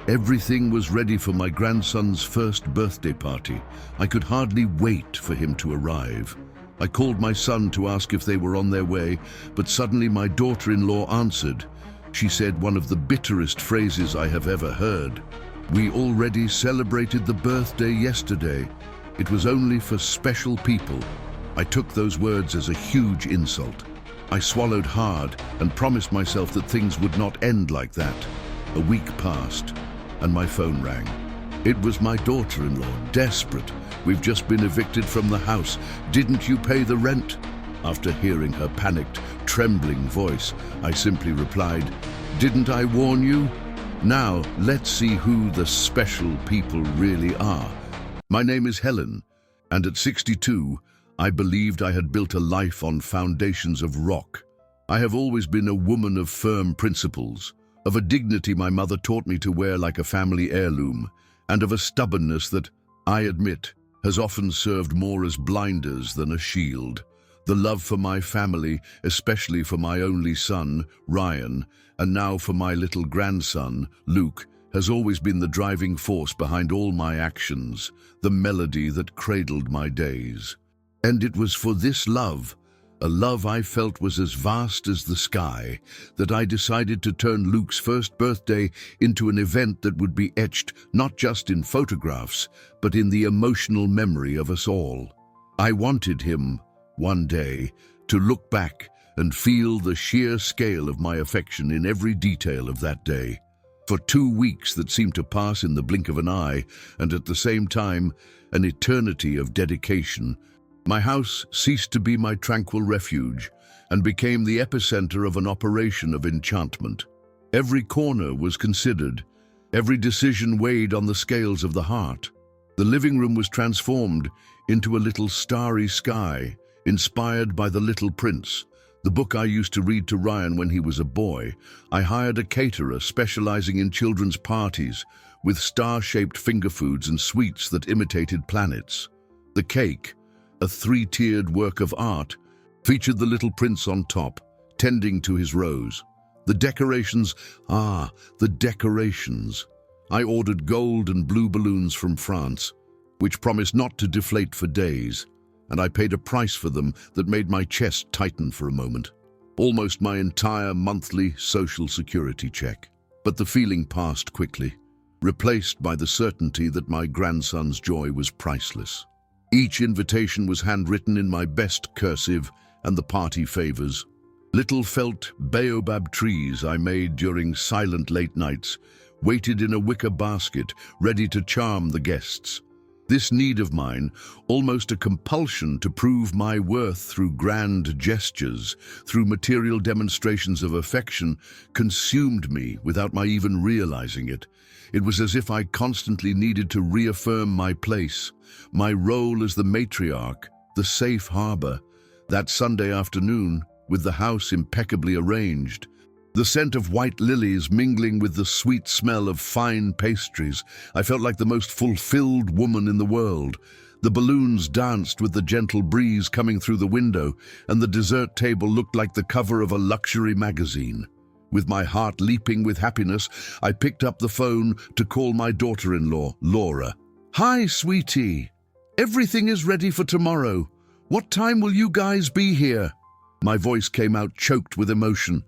Everything was ready for my grandson's first birthday party. I could hardly wait for him to arrive. I called my son to ask if they were on their way, but suddenly my daughter-in-law answered. She said one of the bitterest phrases I have ever heard. "We already celebrated the birthday yesterday. It was only for special people." I took those words as a huge insult. I swallowed hard and promised myself that things would not end like that. A week passed, and my phone rang. It was my daughter-in-law, desperate. "We've just been evicted from the house. Didn't you pay the rent?" After hearing her panicked, trembling voice, I simply replied, "Didn't I warn you? Now, let's see who the special people really are." My name is Helen, and at 62, I believed I had built a life on foundations of rock. I have always been a woman of firm principles, of a dignity my mother taught me to wear like a family heirloom, and of a stubbornness that, I admit, has often served more as blinders than a shield. The love for my family, especially for my only son, Ryan, and now for my little grandson, Luke, has always been the driving force behind all my actions, the melody that cradled my days. And it was for this love, a love I felt was as vast as the sky, that I decided to turn Luke's first birthday into an event that would be etched not just in photographs, but in the emotional memory of us all. I wanted him, one day, to look back and feel the sheer scale of my affection in every detail of that day. For 2 weeks that seemed to pass in the blink of an eye, and at the same time, an eternity of dedication, my house ceased to be my tranquil refuge and became the epicenter of an operation of enchantment. Every corner was considered, every decision weighed on the scales of the heart. The living room was transformed into a little starry sky, inspired by The Little Prince, the book I used to read to Ryan when he was a boy. I hired a caterer specializing in children's parties, with star-shaped finger foods and sweets that imitated planets. The cake, a 3-tiered work of art, featured the Little Prince on top, tending to his rose. The decorations, the decorations. I ordered gold and blue balloons from France, which promised not to deflate for days, and I paid a price for them that made my chest tighten for a moment. Almost my entire monthly social security check. But the feeling passed quickly, replaced by the certainty that my grandson's joy was priceless. Each invitation was handwritten in my best cursive, and the party favors. Little felt baobab trees I made during silent late nights waited in a wicker basket, ready to charm the guests. This need of mine, almost a compulsion to prove my worth through grand gestures, through material demonstrations of affection, consumed me without my even realizing it. It was as if I constantly needed to reaffirm my place, my role as the matriarch, the safe harbor. That Sunday afternoon, with the house impeccably arranged, the scent of white lilies mingling with the sweet smell of fine pastries, I felt like the most fulfilled woman in the world. The balloons danced with the gentle breeze coming through the window, and the dessert table looked like the cover of a luxury magazine. With my heart leaping with happiness, I picked up the phone to call my daughter-in-law, Laura. "Hi, sweetie. Everything is ready for tomorrow. What time will you guys be here?" My voice came out choked with emotion,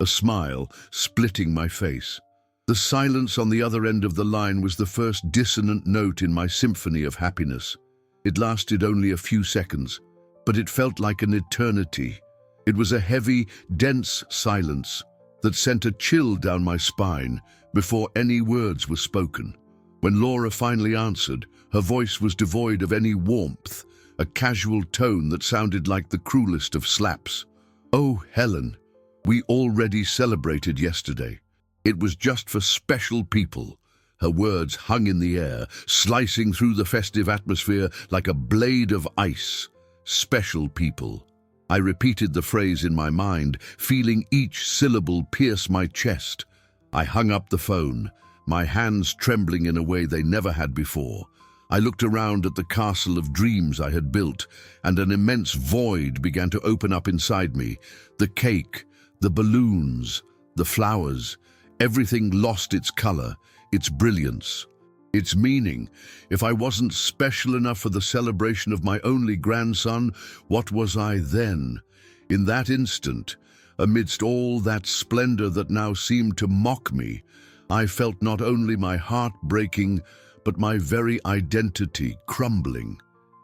a smile splitting my face. The silence on the other end of the line was the first dissonant note in my symphony of happiness. It lasted only a few seconds, but it felt like an eternity. It was a heavy, dense silence that sent a chill down my spine before any words were spoken. When Laura finally answered, her voice was devoid of any warmth, a casual tone that sounded like the cruelest of slaps. "Oh, Helen, we already celebrated yesterday. It was just for special people." Her words hung in the air, slicing through the festive atmosphere like a blade of ice. Special people. I repeated the phrase in my mind, feeling each syllable pierce my chest. I hung up the phone, my hands trembling in a way they never had before. I looked around at the castle of dreams I had built, and an immense void began to open up inside me. The cake, the balloons, the flowers, everything lost its color, its brilliance, its meaning. If I wasn't special enough for the celebration of my only grandson, what was I then? In that instant, amidst all that splendor that now seemed to mock me, I felt not only my heart breaking, but my very identity crumbling.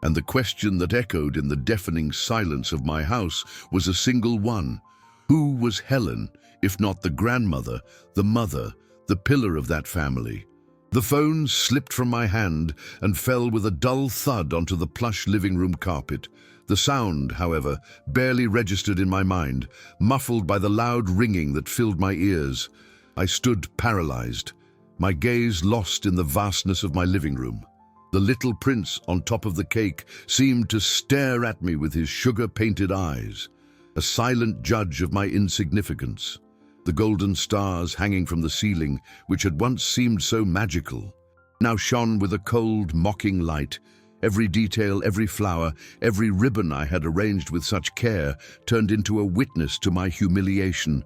And the question that echoed in the deafening silence of my house was a single one. Who was Helen, if not the grandmother, the mother, the pillar of that family? The phone slipped from my hand and fell with a dull thud onto the plush living room carpet. The sound, however, barely registered in my mind, muffled by the loud ringing that filled my ears. I stood paralyzed, my gaze lost in the vastness of my living room. The little prince on top of the cake seemed to stare at me with his sugar-painted eyes, a silent judge of my insignificance. The golden stars hanging from the ceiling, which had once seemed so magical, now shone with a cold, mocking light. Every detail, every flower, every ribbon I had arranged with such care turned into a witness to my humiliation.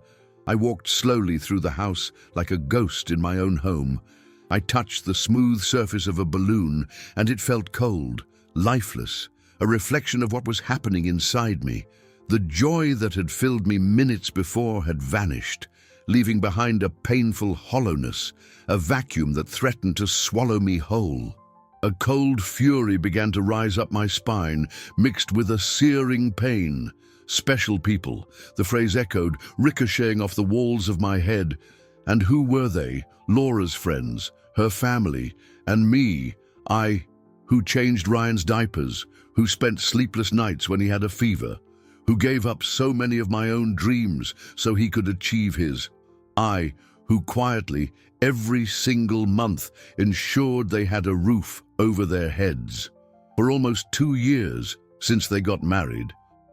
I walked slowly through the house like a ghost in my own home. I touched the smooth surface of a balloon, and it felt cold, lifeless, a reflection of what was happening inside me. The joy that had filled me minutes before had vanished, leaving behind a painful hollowness, a vacuum that threatened to swallow me whole. A cold fury began to rise up my spine, mixed with a searing pain. Special people, the phrase echoed, ricocheting off the walls of my head. And who were they? Laura's friends, her family, and me, I, who changed Ryan's diapers, who spent sleepless nights when he had a fever, who gave up so many of my own dreams so he could achieve his. I, who quietly, every single month, ensured they had a roof over their heads. For almost 2 years, since they got married,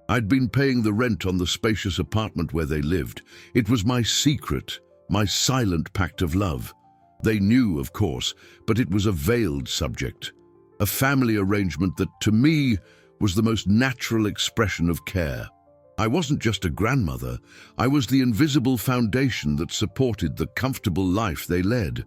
I'd been paying the rent on the spacious apartment where they lived. It was my secret, my silent pact of love. They knew, of course, but it was a veiled subject, a family arrangement that, to me, was the most natural expression of care. I wasn't just a grandmother, I was the invisible foundation that supported the comfortable life they led.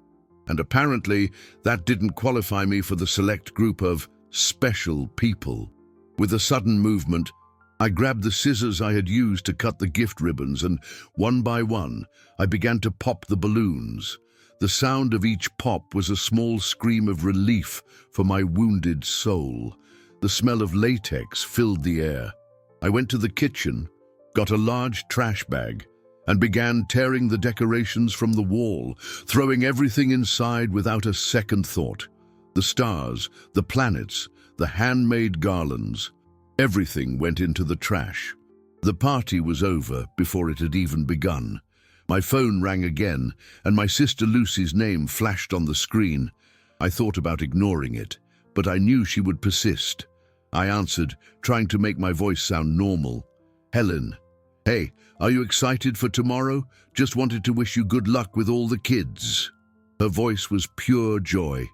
And apparently, that didn't qualify me for the select group of special people. With a sudden movement, I grabbed the scissors I had used to cut the gift ribbons, and one by one, I began to pop the balloons. The sound of each pop was a small scream of relief for my wounded soul. The smell of latex filled the air. I went to the kitchen, got a large trash bag, and began tearing the decorations from the wall, throwing everything inside without a second thought. The stars, the planets, the handmade garlands, everything went into the trash. The party was over before it had even begun. My phone rang again, and my sister Lucy's name flashed on the screen. I thought about ignoring it, but I knew she would persist. I answered, trying to make my voice sound normal. Helen. Hey, are you excited for tomorrow? Just wanted to wish you good luck with all the kids. Her voice was pure joy.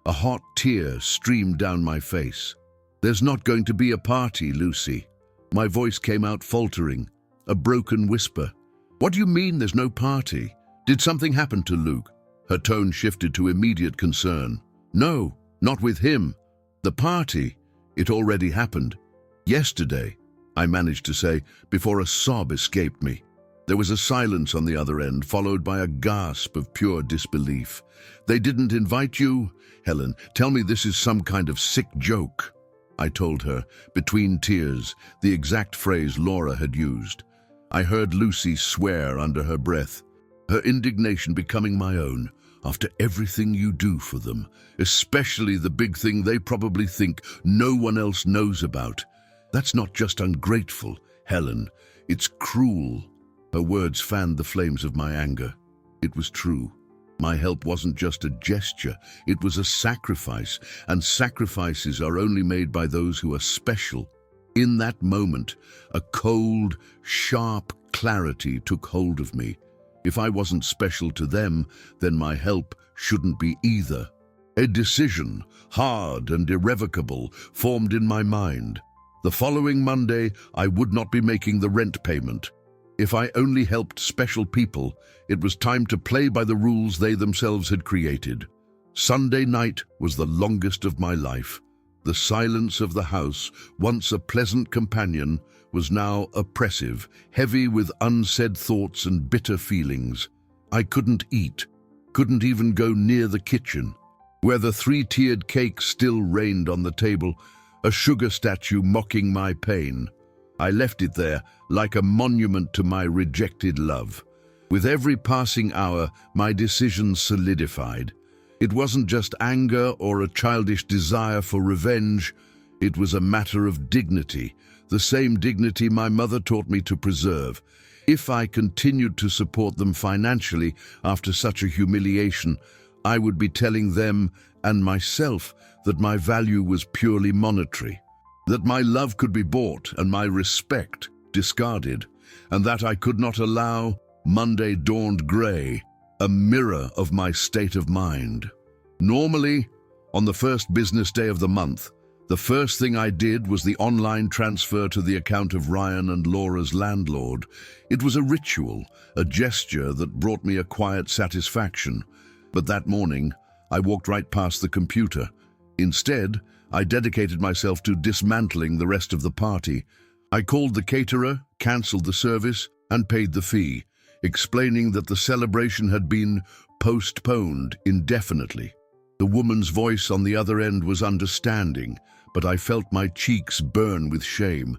A hot tear streamed down my face. There's not going to be a party, Lucy. My voice came out faltering, a broken whisper. What do you mean there's no party? Did something happen to Luke? Her tone shifted to immediate concern. No, not with him. The party, it already happened. Yesterday, I managed to say, before a sob escaped me. There was a silence on the other end, followed by a gasp of pure disbelief. They didn't invite you? Helen, tell me this is some kind of sick joke. I told her, between tears, the exact phrase Laura had used. I heard Lucy swear under her breath, her indignation becoming my own. After everything you do for them, especially the big thing they probably think no one else knows about. That's not just ungrateful, Helen. It's cruel. Her words fanned the flames of my anger. It was true. My help wasn't just a gesture, it was a sacrifice, and sacrifices are only made by those who are special. In that moment, a cold, sharp clarity took hold of me. If I wasn't special to them, then my help shouldn't be either. A decision, hard and irrevocable, formed in my mind. The following Monday, I would not be making the rent payment. If I only helped special people, it was time to play by the rules they themselves had created. Sunday night was the longest of my life. The silence of the house, once a pleasant companion, was now oppressive, heavy with unsaid thoughts and bitter feelings. I couldn't eat, couldn't even go near the kitchen, where the three-tiered cake still reigned on the table, a sugar statue mocking my pain. I left it there, like a monument to my rejected love. With every passing hour, my decision solidified. It wasn't just anger or a childish desire for revenge. It was a matter of dignity, the same dignity my mother taught me to preserve. If I continued to support them financially after such a humiliation, I would be telling them and myself that my value was purely monetary, that my love could be bought and my respect discarded, and that I could not allow Monday dawned grey, a mirror of my state of mind. Normally, on the first business day of the month, the first thing I did was the online transfer to the account of Ryan and Laura's landlord. It was a ritual, a gesture that brought me a quiet satisfaction. But that morning, I walked right past the computer. Instead, I dedicated myself to dismantling the rest of the party. I called the caterer, cancelled the service, and paid the fee, explaining that the celebration had been postponed indefinitely. The woman's voice on the other end was understanding, but I felt my cheeks burn with shame.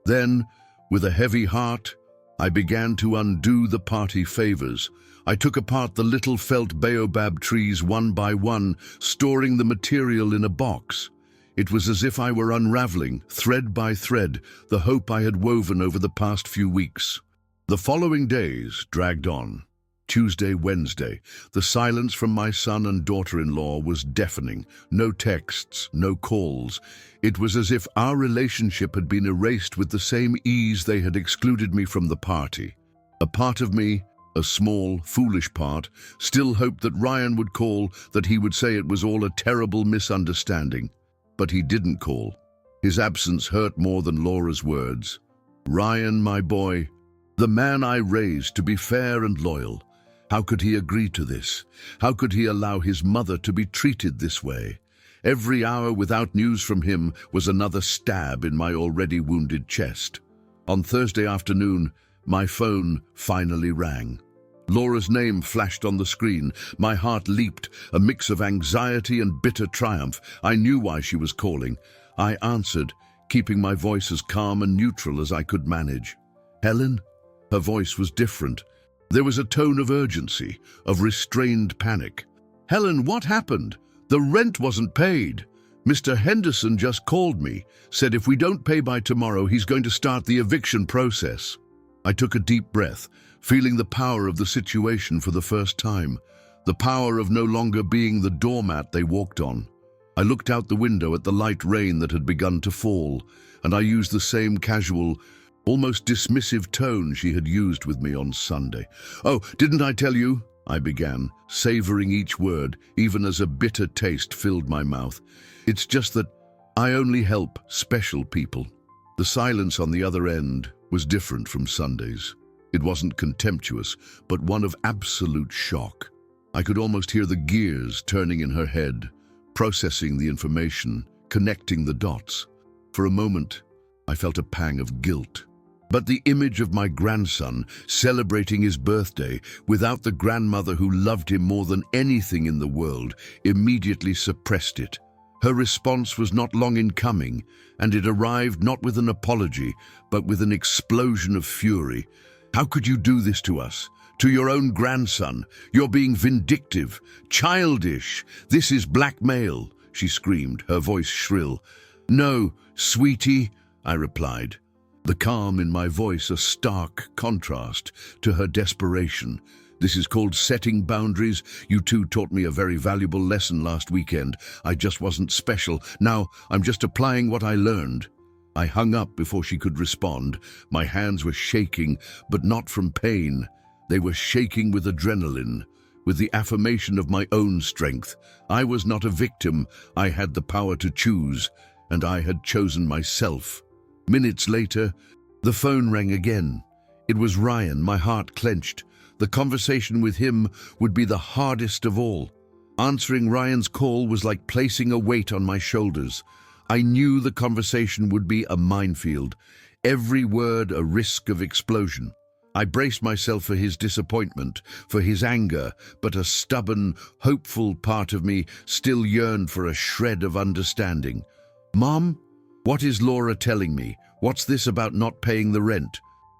Then, with a heavy heart, I began to undo the party favors. I took apart the little felt baobab trees one by one, storing the material in a box. It was as if I were unraveling, thread by thread, the hope I had woven over the past few weeks. The following days dragged on. Tuesday, Wednesday, the silence from my son and daughter-in-law was deafening. No texts, no calls. It was as if our relationship had been erased with the same ease they had excluded me from the party. A part of me, a small, foolish part, still hoped that Ryan would call, that he would say it was all a terrible misunderstanding. But he didn't call. His absence hurt more than Laura's words. Ryan, my boy, the man I raised to be fair and loyal. How could he agree to this? How could he allow his mother to be treated this way? Every hour without news from him was another stab in my already wounded chest. On Thursday afternoon, my phone finally rang. Laura's name flashed on the screen. My heart leaped, a mix of anxiety and bitter triumph. I knew why she was calling. I answered, keeping my voice as calm and neutral as I could manage. Helen? Her voice was different. There was a tone of urgency, of restrained panic. Helen, what happened? The rent wasn't paid. Mr. Henderson just called me, said if we don't pay by tomorrow, he's going to start the eviction process. I took a deep breath, feeling the power of the situation for the first time, the power of no longer being the doormat they walked on. I looked out the window at the light rain that had begun to fall, and I used the same casual, almost dismissive tone she had used with me on Sunday. "Oh, didn't I tell you?" I began, savoring each word, even as a bitter taste filled my mouth. "It's just that I only help special people." The silence on the other end was different from Sunday's. It wasn't contemptuous, but one of absolute shock. I could almost hear the gears turning in her head, processing the information, connecting the dots. For a moment, I felt a pang of guilt. But the image of my grandson celebrating his birthday without the grandmother who loved him more than anything in the world immediately suppressed it. Her response was not long in coming, and it arrived not with an apology, but with an explosion of fury. "How could you do this to us? To your own grandson? You're being vindictive, childish. This is blackmail," she screamed, her voice shrill. "No, sweetie," I replied, the calm in my voice a stark contrast to her desperation. "This is called setting boundaries. You two taught me a very valuable lesson last weekend. I just wasn't special. Now I'm just applying what I learned." I hung up before she could respond. My hands were shaking, but not from pain. They were shaking with adrenaline, with the affirmation of my own strength. I was not a victim. I had the power to choose, and I had chosen myself. Minutes later, the phone rang again. It was Ryan, my heart clenched. The conversation with him would be the hardest of all. Answering Ryan's call was like placing a weight on my shoulders. I knew the conversation would be a minefield, every word a risk of explosion. I braced myself for his disappointment, for his anger, but a stubborn, hopeful part of me still yearned for a shred of understanding. "Mom, what is Laura telling me? What's this about not paying the rent?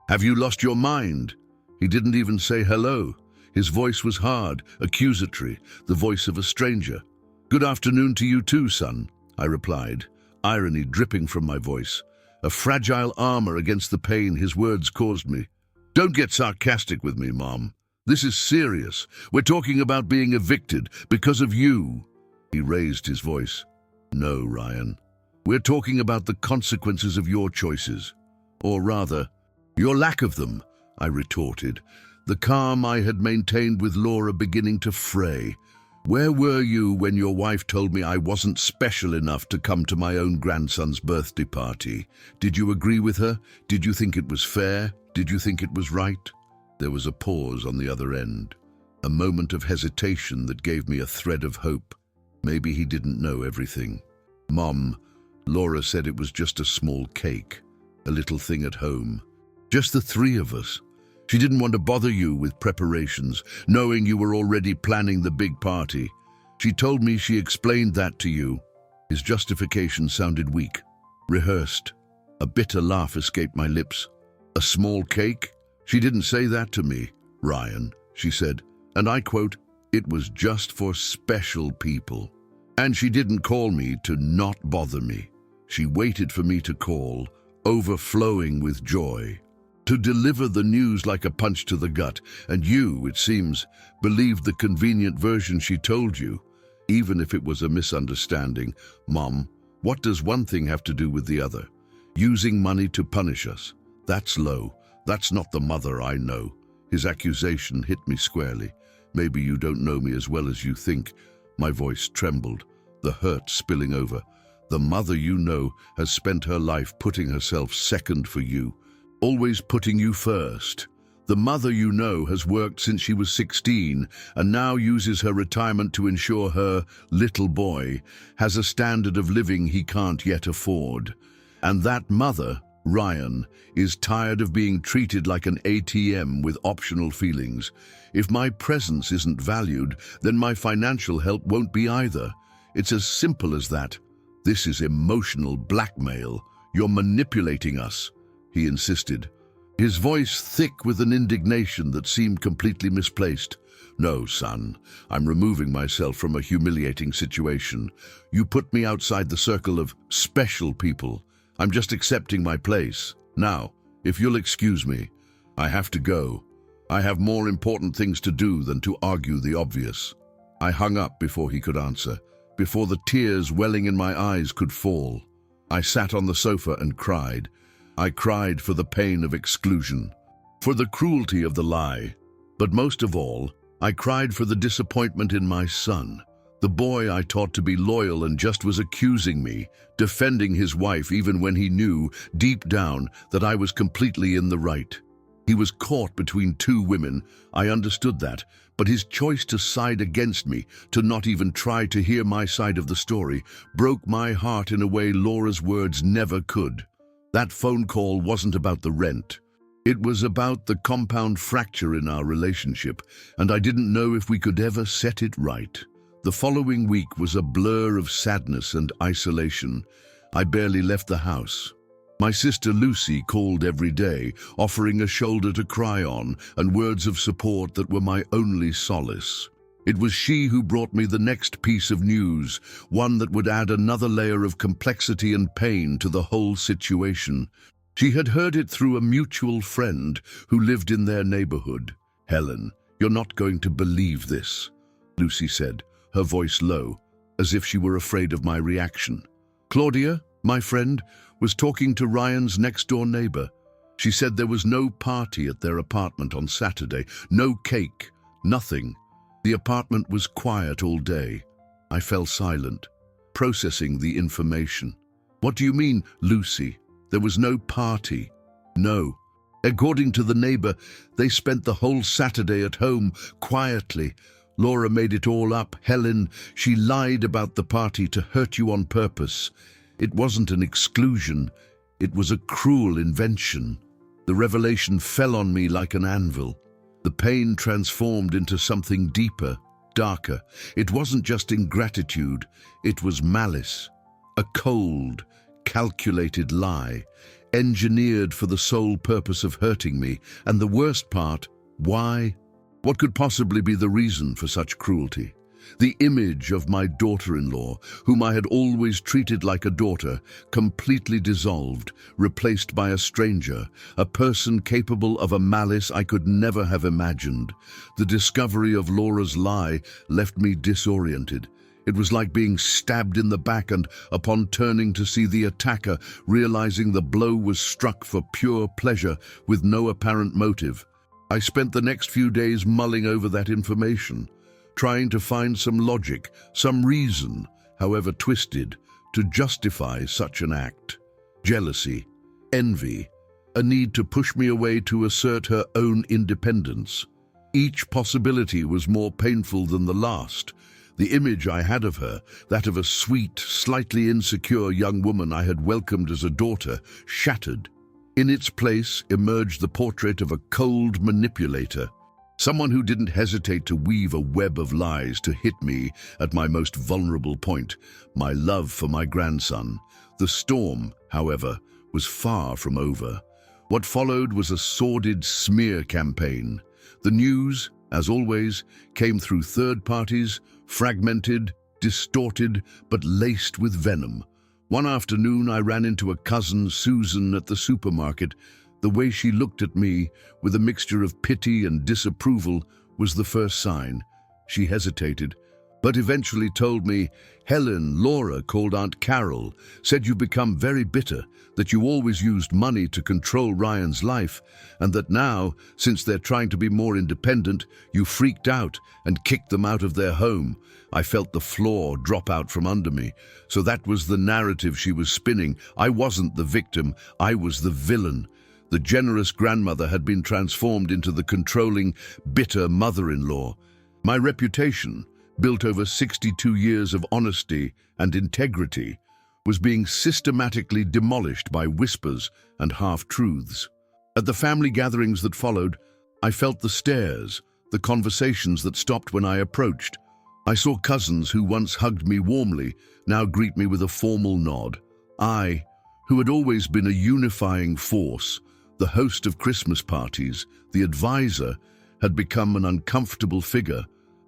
Have you lost your mind?" He didn't even say hello. His voice was hard, accusatory, the voice of a stranger. "Good afternoon to you too, son," I replied, irony dripping from my voice, a fragile armor against the pain his words caused me. "Don't get sarcastic with me, Mom. This is serious. We're talking about being evicted because of you." He raised his voice. "No, Ryan. We're talking about the consequences of your choices. Or rather, your lack of them," I retorted, the calm I had maintained with Laura beginning to fray. "Where were you when your wife told me I wasn't special enough to come to my own grandson's birthday party? Did you agree with her? Did you think it was fair? Did you think it was right?" There was a pause on the other end, a moment of hesitation that gave me a thread of hope. Maybe he didn't know everything. "Mom, Laura said it was just a small cake, a little thing at home. Just the three of us. She didn't want to bother you with preparations, knowing you were already planning the big party. She told me she explained that to you." His justification sounded weak, rehearsed. A bitter laugh escaped my lips. "A small cake? She didn't say that to me, Ryan," she said, and I quote, "It was just for special people." And she didn't call me to not bother me. She waited for me to call, overflowing with joy, to deliver the news like a punch to the gut, and you, it seems, believed the convenient version she told you, even if it was a misunderstanding. Mom, what does one thing have to do with the other? Using money to punish us. That's low. That's not the mother I know. His accusation hit me squarely. Maybe you don't know me as well as you think. My voice trembled, the hurt spilling over. The mother you know has spent her life putting herself second for you, always putting you first. The mother you know has worked since she was 16 and now uses her retirement to ensure her little boy has a standard of living he can't yet afford. And that mother, Ryan, is tired of being treated like an ATM with optional feelings. If my presence isn't valued, then my financial help won't be either. It's as simple as that. This is emotional blackmail. You're manipulating us, he insisted, his voice thick with an indignation that seemed completely misplaced. "No, son, I'm removing myself from a humiliating situation. You put me outside the circle of special people. I'm just accepting my place. Now, if you'll excuse me, I have to go. I have more important things to do than to argue the obvious." I hung up before he could answer, before the tears welling in my eyes could fall. I sat on the sofa and cried. I cried for the pain of exclusion, for the cruelty of the lie, but most of all, I cried for the disappointment in my son. The boy I taught to be loyal and just was accusing me, defending his wife even when he knew, deep down, that I was completely in the right. He was caught between two women, I understood that, but his choice to side against me, to not even try to hear my side of the story, broke my heart in a way Laura's words never could. That phone call wasn't about the rent. It was about the compound fracture in our relationship, and I didn't know if we could ever set it right. The following week was a blur of sadness and isolation. I barely left the house. My sister Lucy called every day, offering a shoulder to cry on and words of support that were my only solace. It was she who brought me the next piece of news, one that would add another layer of complexity and pain to the whole situation. She had heard it through a mutual friend who lived in their neighborhood. "Helen, you're not going to believe this," Lucy said, her voice low, as if she were afraid of my reaction. "Claudia, my friend, was talking to Ryan's next-door neighbor. She said there was no party at their apartment on Saturday, no cake, nothing. The apartment was quiet all day." I fell silent, processing the information. "What do you mean, Lucy? There was no party?" "No. According to the neighbor, they spent the whole Saturday at home, quietly. Laura made it all up. Helen, she lied about the party to hurt you on purpose. It wasn't an exclusion. It was a cruel invention. The revelation fell on me like an anvil. The pain transformed into something deeper, darker. It wasn't just ingratitude. It was malice. A cold, calculated lie, engineered for the sole purpose of hurting me. And the worst part, why? What could possibly be the reason for such cruelty? The image of my daughter-in-law, whom I had always treated like a daughter, completely dissolved, replaced by a stranger, a person capable of a malice I could never have imagined. The discovery of Laura's lie left me disoriented. It was like being stabbed in the back and, upon turning to see the attacker, realizing the blow was struck for pure pleasure with no apparent motive. I spent the next few days mulling over that information, trying to find some logic, some reason, however twisted, to justify such an act. Jealousy, envy, a need to push me away to assert her own independence. Each possibility was more painful than the last. The image I had of her, that of a sweet, slightly insecure young woman I had welcomed as a daughter, shattered. In its place emerged the portrait of a cold manipulator, someone who didn't hesitate to weave a web of lies to hit me at my most vulnerable point, my love for my grandson. The storm, however, was far from over. What followed was a sordid smear campaign. The news, as always, came through third parties, fragmented, distorted, but laced with venom. One afternoon I ran into a cousin, Susan, at the supermarket. The way she looked at me, with a mixture of pity and disapproval, was the first sign. She hesitated, but eventually told me, "Helen, Laura called Aunt Carol, said you've become very bitter, that you always used money to control Ryan's life, and that now, since they're trying to be more independent, you freaked out and kicked them out of their home." I felt the floor drop out from under me. So that was the narrative she was spinning. I wasn't the victim, I was the villain. The generous grandmother had been transformed into the controlling, bitter mother-in-law. My reputation, built over 62 years of honesty and integrity, was being systematically demolished by whispers and half-truths. At the family gatherings that followed, I felt the stares, the conversations that stopped when I approached. I saw cousins who once hugged me warmly now greet me with a formal nod. I, who had always been a unifying force, the host of Christmas parties, the advisor, had become an uncomfortable figure,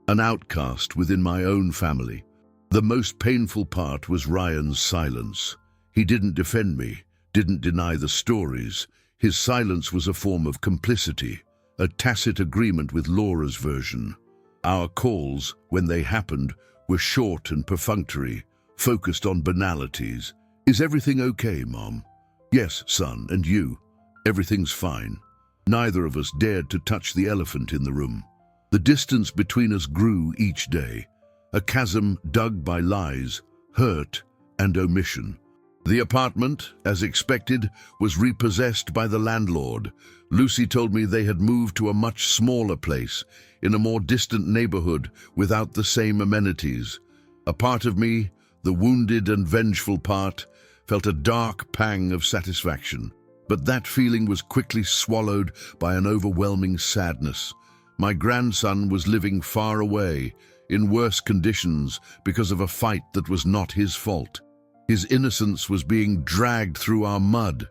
an outcast within my own family. The most painful part was Ryan's silence. He didn't defend me, didn't deny the stories. His silence was a form of complicity, a tacit agreement with Laura's version. Our calls, when they happened, were short and perfunctory, focused on banalities. "Is everything okay, Mom?" "Yes, son, and you?" "Everything's fine." Neither of us dared to touch the elephant in the room. The distance between us grew each day, a chasm dug by lies, hurt, and omission. The apartment, as expected, was repossessed by the landlord. Lucy told me they had moved to a much smaller place, in a more distant neighborhood, without the same amenities. A part of me, the wounded and vengeful part, felt a dark pang of satisfaction. But that feeling was quickly swallowed by an overwhelming sadness. My grandson was living far away, in worse conditions, because of a fight that was not his fault. His innocence was being dragged through our mud.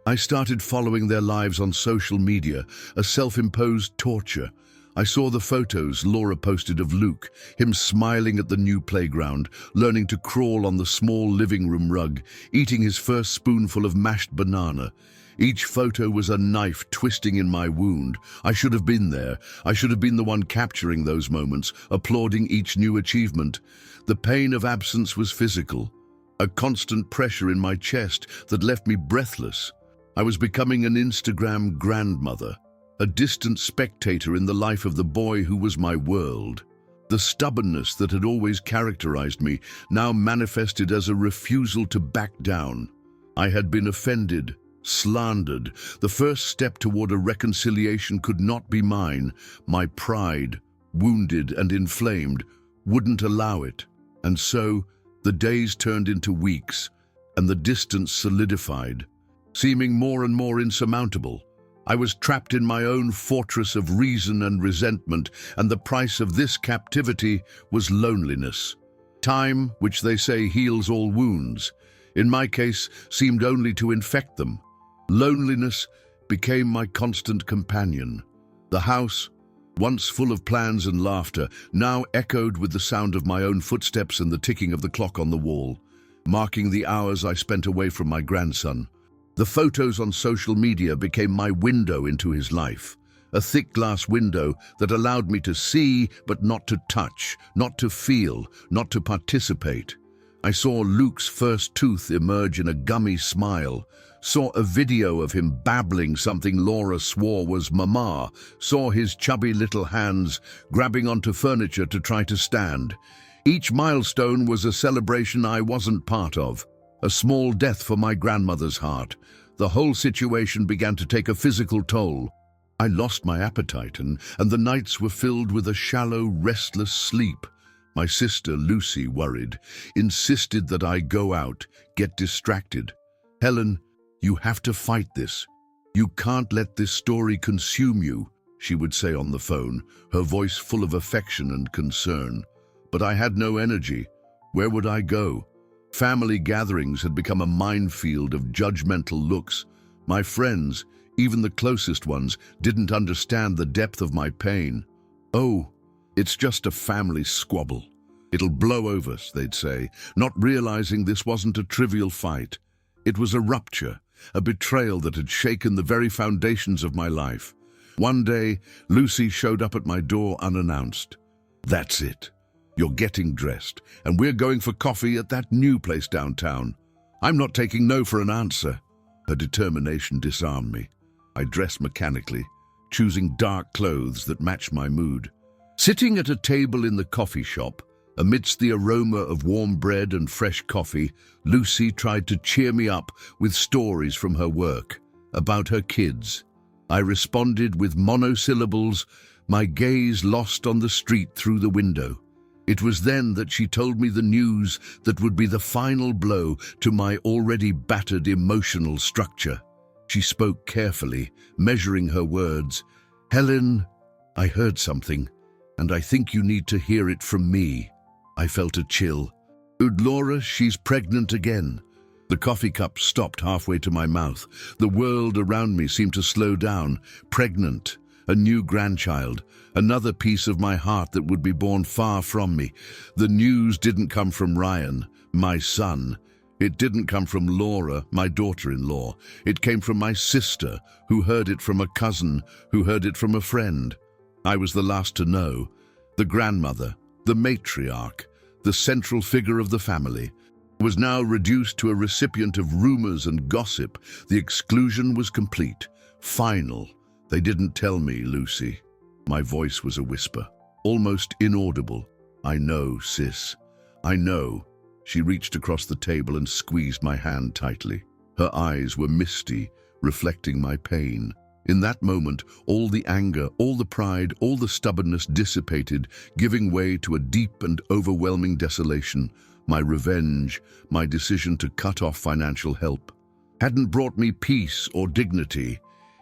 I started following their lives on social media, a self-imposed torture. I saw the photos Laura posted of Luke, him smiling at the new playground, learning to crawl on the small living room rug, eating his first spoonful of mashed banana. Each photo was a knife twisting in my wound. I should have been there. I should have been the one capturing those moments, applauding each new achievement. The pain of absence was physical, a constant pressure in my chest that left me breathless. I was becoming an Instagram grandmother, a distant spectator in the life of the boy who was my world. The stubbornness that had always characterized me now manifested as a refusal to back down. I had been offended, slandered. The first step toward a reconciliation could not be mine. My pride, wounded and inflamed, wouldn't allow it. And so, the days turned into weeks, and the distance solidified, seeming more and more insurmountable. I was trapped in my own fortress of reason and resentment, and the price of this captivity was loneliness. Time, which they say heals all wounds, in my case seemed only to infect them. Loneliness became my constant companion. The house, once full of plans and laughter, now echoed with the sound of my own footsteps and the ticking of the clock on the wall, marking the hours I spent away from my grandson. The photos on social media became my window into his life, a thick glass window that allowed me to see but not to touch, not to feel, not to participate. I saw Luke's first tooth emerge in a gummy smile, saw a video of him babbling something Laura swore was mama, saw his chubby little hands grabbing onto furniture to try to stand. Each milestone was a celebration I wasn't part of, a small death for my grandmother's heart. The whole situation began to take a physical toll. I lost my appetite, and the nights were filled with a shallow, restless sleep. My sister, Lucy, worried, insisted that I go out, get distracted. "Helen, you have to fight this. You can't let this story consume you," she would say on the phone, her voice full of affection and concern. But I had no energy. Where would I go? Family gatherings had become a minefield of judgmental looks. My friends, even the closest ones, didn't understand the depth of my pain. "Oh, it's just a family squabble. It'll blow over," they'd say, not realizing this wasn't a trivial fight. It was a rupture, a betrayal that had shaken the very foundations of my life. One day, Lucy showed up at my door unannounced. "That's it. You're getting dressed, and we're going for coffee at that new place downtown." I'm not taking no for an answer. Her determination disarmed me. I dressed mechanically, choosing dark clothes that matched my mood. Sitting at a table in the coffee shop, amidst the aroma of warm bread and fresh coffee, Lucy tried to cheer me up with stories from her work, about her kids. I responded with monosyllables, my gaze lost on the street through the window. It was then that she told me the news that would be the final blow to my already battered emotional structure. She spoke carefully, measuring her words. "Helen, I heard something, and I think you need to hear it from me." I felt a chill. "Laura, she's pregnant again." The coffee cup stopped halfway to my mouth. The world around me seemed to slow down. Pregnant, a new grandchild, another piece of my heart that would be born far from me. The news didn't come from Ryan, my son. It didn't come from Laura, my daughter-in-law. It came from my sister, who heard it from a cousin, who heard it from a friend. I was the last to know. The grandmother, the matriarch, the central figure of the family, was now reduced to a recipient of rumors and gossip. The exclusion was complete, final. "They didn't tell me, Lucy." My voice was a whisper, almost inaudible. "I know, sis. I know." She reached across the table and squeezed my hand tightly. Her eyes were misty, reflecting my pain. In that moment, all the anger, all the pride, all the stubbornness dissipated, giving way to a deep and overwhelming desolation. My revenge, my decision to cut off financial help, hadn't brought me peace or dignity.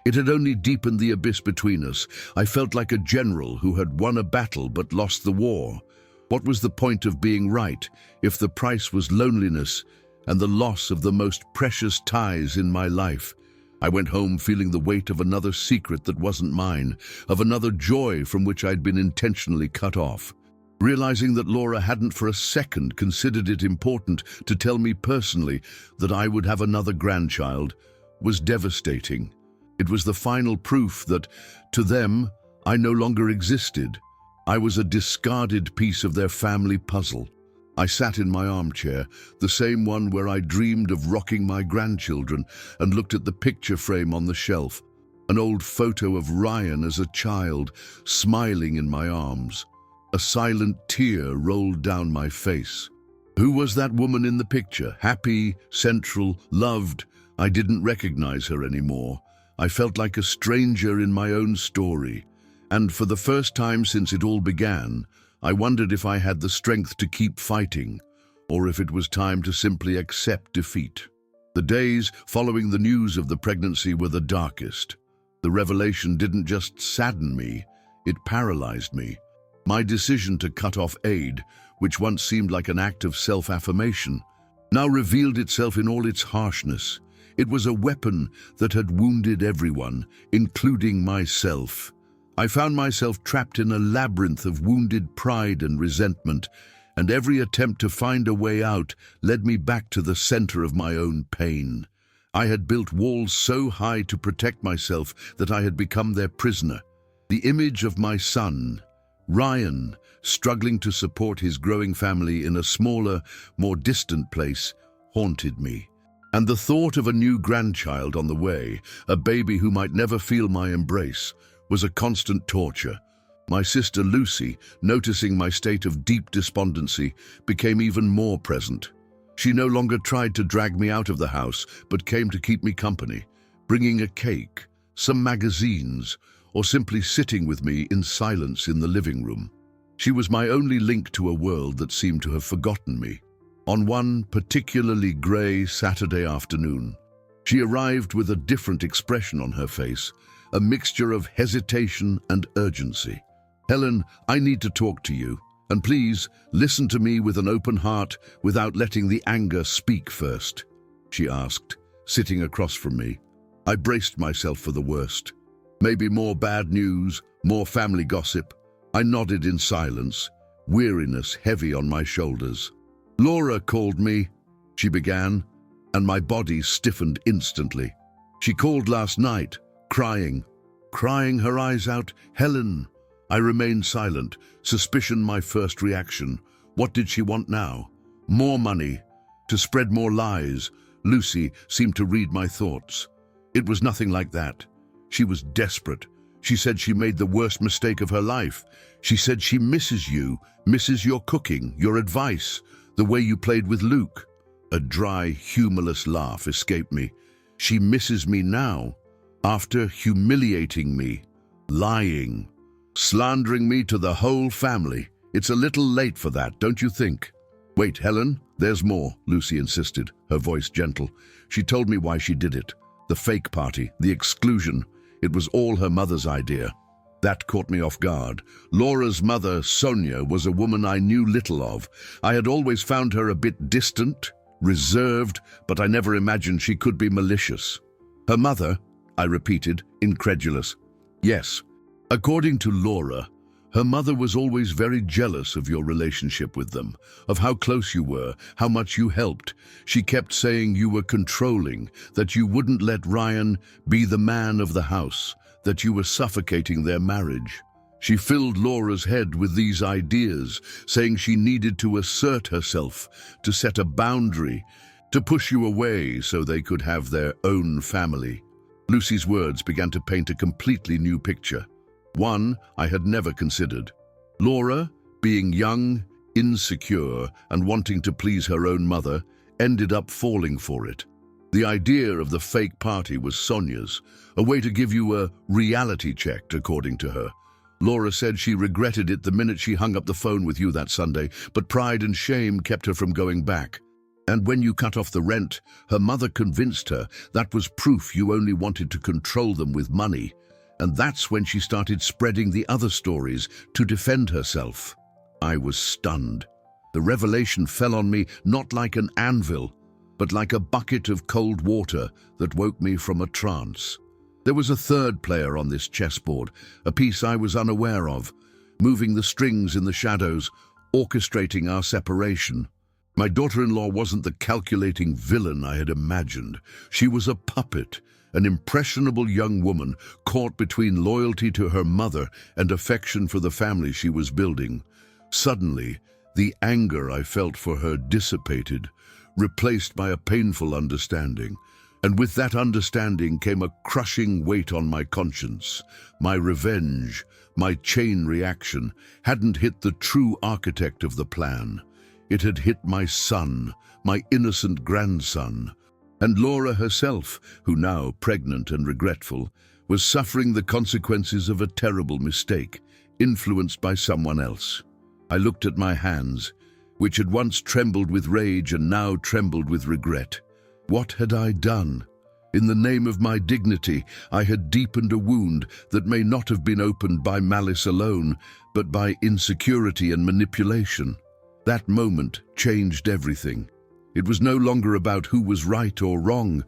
It had only deepened the abyss between us. I felt like a general who had won a battle but lost the war. What was the point of being right if the price was loneliness and the loss of the most precious ties in my life? I went home feeling the weight of another secret that wasn't mine, of another joy from which I'd been intentionally cut off. Realizing that Laura hadn't for a second considered it important to tell me personally that I would have another grandchild was devastating. It was the final proof that, to them, I no longer existed. I was a discarded piece of their family puzzle. I sat in my armchair, the same one where I dreamed of rocking my grandchildren, and looked at the picture frame on the shelf, an old photo of Ryan as a child, smiling in my arms. A silent tear rolled down my face. Who was that woman in the picture? Happy, central, loved? I didn't recognize her anymore. I felt like a stranger in my own story. And for the first time since it all began, I wondered if I had the strength to keep fighting, or if it was time to simply accept defeat. The days following the news of the pregnancy were the darkest. The revelation didn't just sadden me, it paralyzed me. My decision to cut off aid, which once seemed like an act of self-affirmation, now revealed itself in all its harshness. It was a weapon that had wounded everyone, including myself. I found myself trapped in a labyrinth of wounded pride and resentment, and every attempt to find a way out led me back to the center of my own pain. I had built walls so high to protect myself that I had become their prisoner. The image of my son, Ryan, struggling to support his growing family in a smaller, more distant place, haunted me. And the thought of a new grandchild on the way, a baby who might never feel my embrace, was a constant torture. My sister Lucy, noticing my state of deep despondency, became even more present. She no longer tried to drag me out of the house, but came to keep me company, bringing a cake, some magazines, or simply sitting with me in silence in the living room. She was my only link to a world that seemed to have forgotten me. On one particularly grey Saturday afternoon, she arrived with a different expression on her face, a mixture of hesitation and urgency. "Helen, I need to talk to you, and please listen to me with an open heart without letting the anger speak first," she asked, sitting across from me. I braced myself for the worst. Maybe more bad news, more family gossip. I nodded in silence, weariness heavy on my shoulders. "Laura called me," she began, and my body stiffened instantly. "She called last night, crying her eyes out. Helen." I remained silent, suspicion my first reaction. What did she want now? More money? To spread more lies? Lucy seemed to read my thoughts. It was nothing like that. She was desperate. She said she made the worst mistake of her life. She said she misses you, misses your cooking, your advice, the way you played with Luke. A dry, humorless laugh escaped me. She misses me now, after humiliating me, lying, slandering me to the whole family. It's a little late for that, don't you think? "Wait, Helen, there's more," Lucy insisted, her voice gentle. She told me why she did it. The fake party, the exclusion. It was all her mother's idea. That caught me off guard. Laura's mother, Sonia, was a woman I knew little of. I had always found her a bit distant, reserved, but I never imagined she could be malicious. "Her mother?" I repeated, incredulous. "Yes. According to Laura, her mother was always very jealous of your relationship with them, of how close you were, how much you helped. She kept saying you were controlling, that you wouldn't let Ryan be the man of the house, that you were suffocating their marriage. She filled Laura's head with these ideas, saying she needed to assert herself, to set a boundary, to push you away so they could have their own family." Lucy's words began to paint a completely new picture. One I had never considered. Laura, being young, insecure, and wanting to please her own mother, ended up falling for it. The idea of the fake party was Sonia's, a way to give you a reality check, according to her. Laura said she regretted it the minute she hung up the phone with you that Sunday, but pride and shame kept her from going back. And when you cut off the rent, her mother convinced her that was proof you only wanted to control them with money. And that's when she started spreading the other stories to defend herself. I was stunned. The revelation fell on me not like an anvil, but like a bucket of cold water that woke me from a trance. There was a third player on this chessboard, a piece I was unaware of, moving the strings in the shadows, orchestrating our separation. My daughter-in-law wasn't the calculating villain I had imagined. She was a puppet, an impressionable young woman caught between loyalty to her mother and affection for the family she was building. Suddenly, the anger I felt for her dissipated, replaced by a painful understanding. And with that understanding came a crushing weight on my conscience. My revenge, my chain reaction, hadn't hit the true architect of the plan. It had hit my son, my innocent grandson. And Laura herself, who now, pregnant and regretful, was suffering the consequences of a terrible mistake, influenced by someone else. I looked at my hands, which had once trembled with rage and now trembled with regret. What had I done? In the name of my dignity, I had deepened a wound that may not have been opened by malice alone, but by insecurity and manipulation. That moment changed everything. It was no longer about who was right or wrong,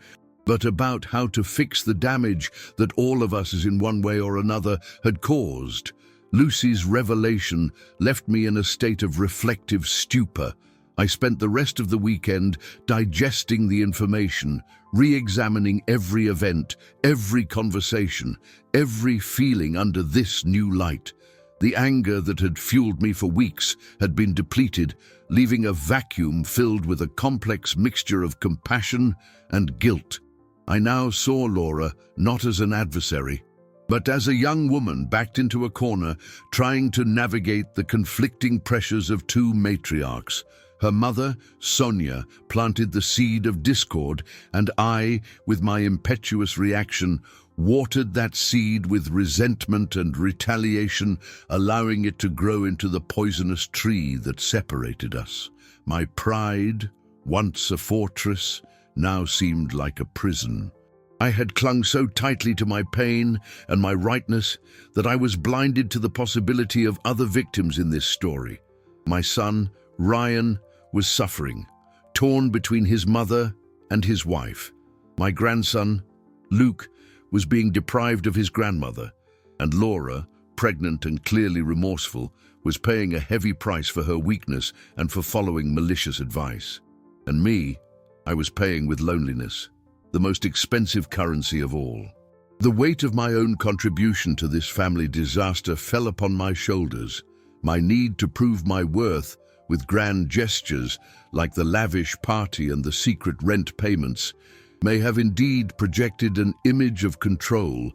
but about how to fix the damage that all of us, in one way or another, had caused. Lucy's revelation left me in a state of reflective stupor. I spent the rest of the weekend digesting the information, re-examining every event, every conversation, every feeling under this new light. The anger that had fueled me for weeks had been depleted, leaving a vacuum filled with a complex mixture of compassion and guilt. I now saw Laura not as an adversary, but as a young woman backed into a corner, trying to navigate the conflicting pressures of two matriarchs. Her mother, Sonia, planted the seed of discord, and I, with my impetuous reaction, watered that seed with resentment and retaliation, allowing it to grow into the poisonous tree that separated us. My pride, once a fortress, now seemed like a prison. I had clung so tightly to my pain and my rightness that I was blinded to the possibility of other victims in this story. My son, Ryan, was suffering, torn between his mother and his wife. My grandson, Luke, was being deprived of his grandmother, and Laura, pregnant and clearly remorseful, was paying a heavy price for her weakness and for following malicious advice. And me, I was paying with loneliness, the most expensive currency of all. The weight of my own contribution to this family disaster fell upon my shoulders. My need to prove my worth with grand gestures like the lavish party and the secret rent payments may have indeed projected an image of control,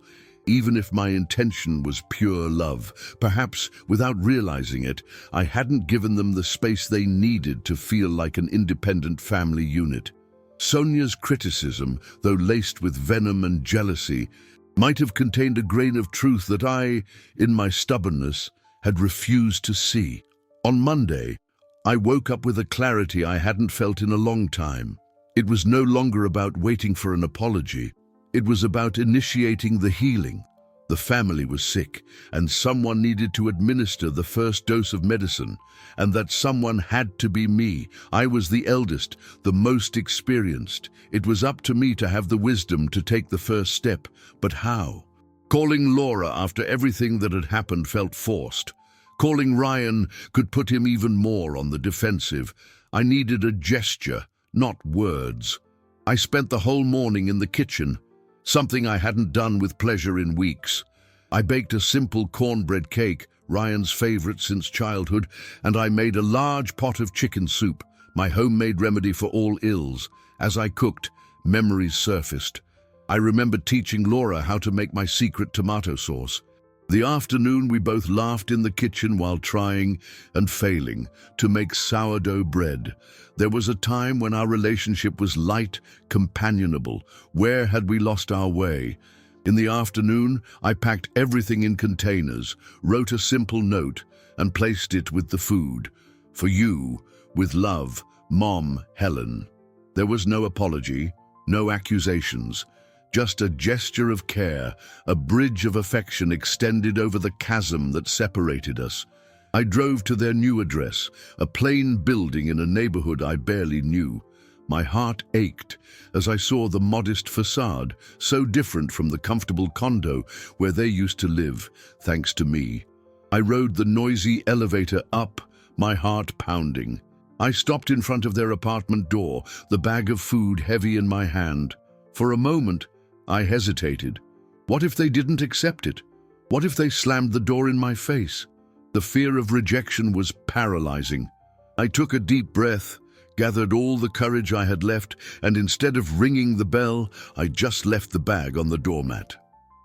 even if my intention was pure love. Perhaps, without realizing it, I hadn't given them the space they needed to feel like an independent family unit. Sonia's criticism, though laced with venom and jealousy, might have contained a grain of truth that I, in my stubbornness, had refused to see. On Monday, I woke up with a clarity I hadn't felt in a long time. It was no longer about waiting for an apology. It was about initiating the healing. The family was sick, and someone needed to administer the first dose of medicine, and that someone had to be me. I was the eldest, the most experienced. It was up to me to have the wisdom to take the first step. But how? Calling Laura after everything that had happened felt forced. Calling Ryan could put him even more on the defensive. I needed a gesture, not words. I spent the whole morning in the kitchen, something I hadn't done with pleasure in weeks. I baked a simple cornbread cake, Ryan's favorite since childhood, and I made a large pot of chicken soup, my homemade remedy for all ills. As I cooked, memories surfaced. I remembered teaching Laura how to make my secret tomato sauce. The afternoon we both laughed in the kitchen while trying and failing to make sourdough bread. There was a time when our relationship was light, companionable. Where had we lost our way? In the afternoon, I packed everything in containers, wrote a simple note, and placed it with the food. For you, with love, Mom, Helen. There was no apology, no accusations. Just a gesture of care, a bridge of affection extended over the chasm that separated us. I drove to their new address, a plain building in a neighborhood I barely knew. My heart ached as I saw the modest facade, so different from the comfortable condo where they used to live, thanks to me. I rode the noisy elevator up, my heart pounding. I stopped in front of their apartment door, the bag of food heavy in my hand. For a moment, I hesitated. What if they didn't accept it? What if they slammed the door in my face? The fear of rejection was paralyzing. I took a deep breath, gathered all the courage I had left, and instead of ringing the bell, I just left the bag on the doormat.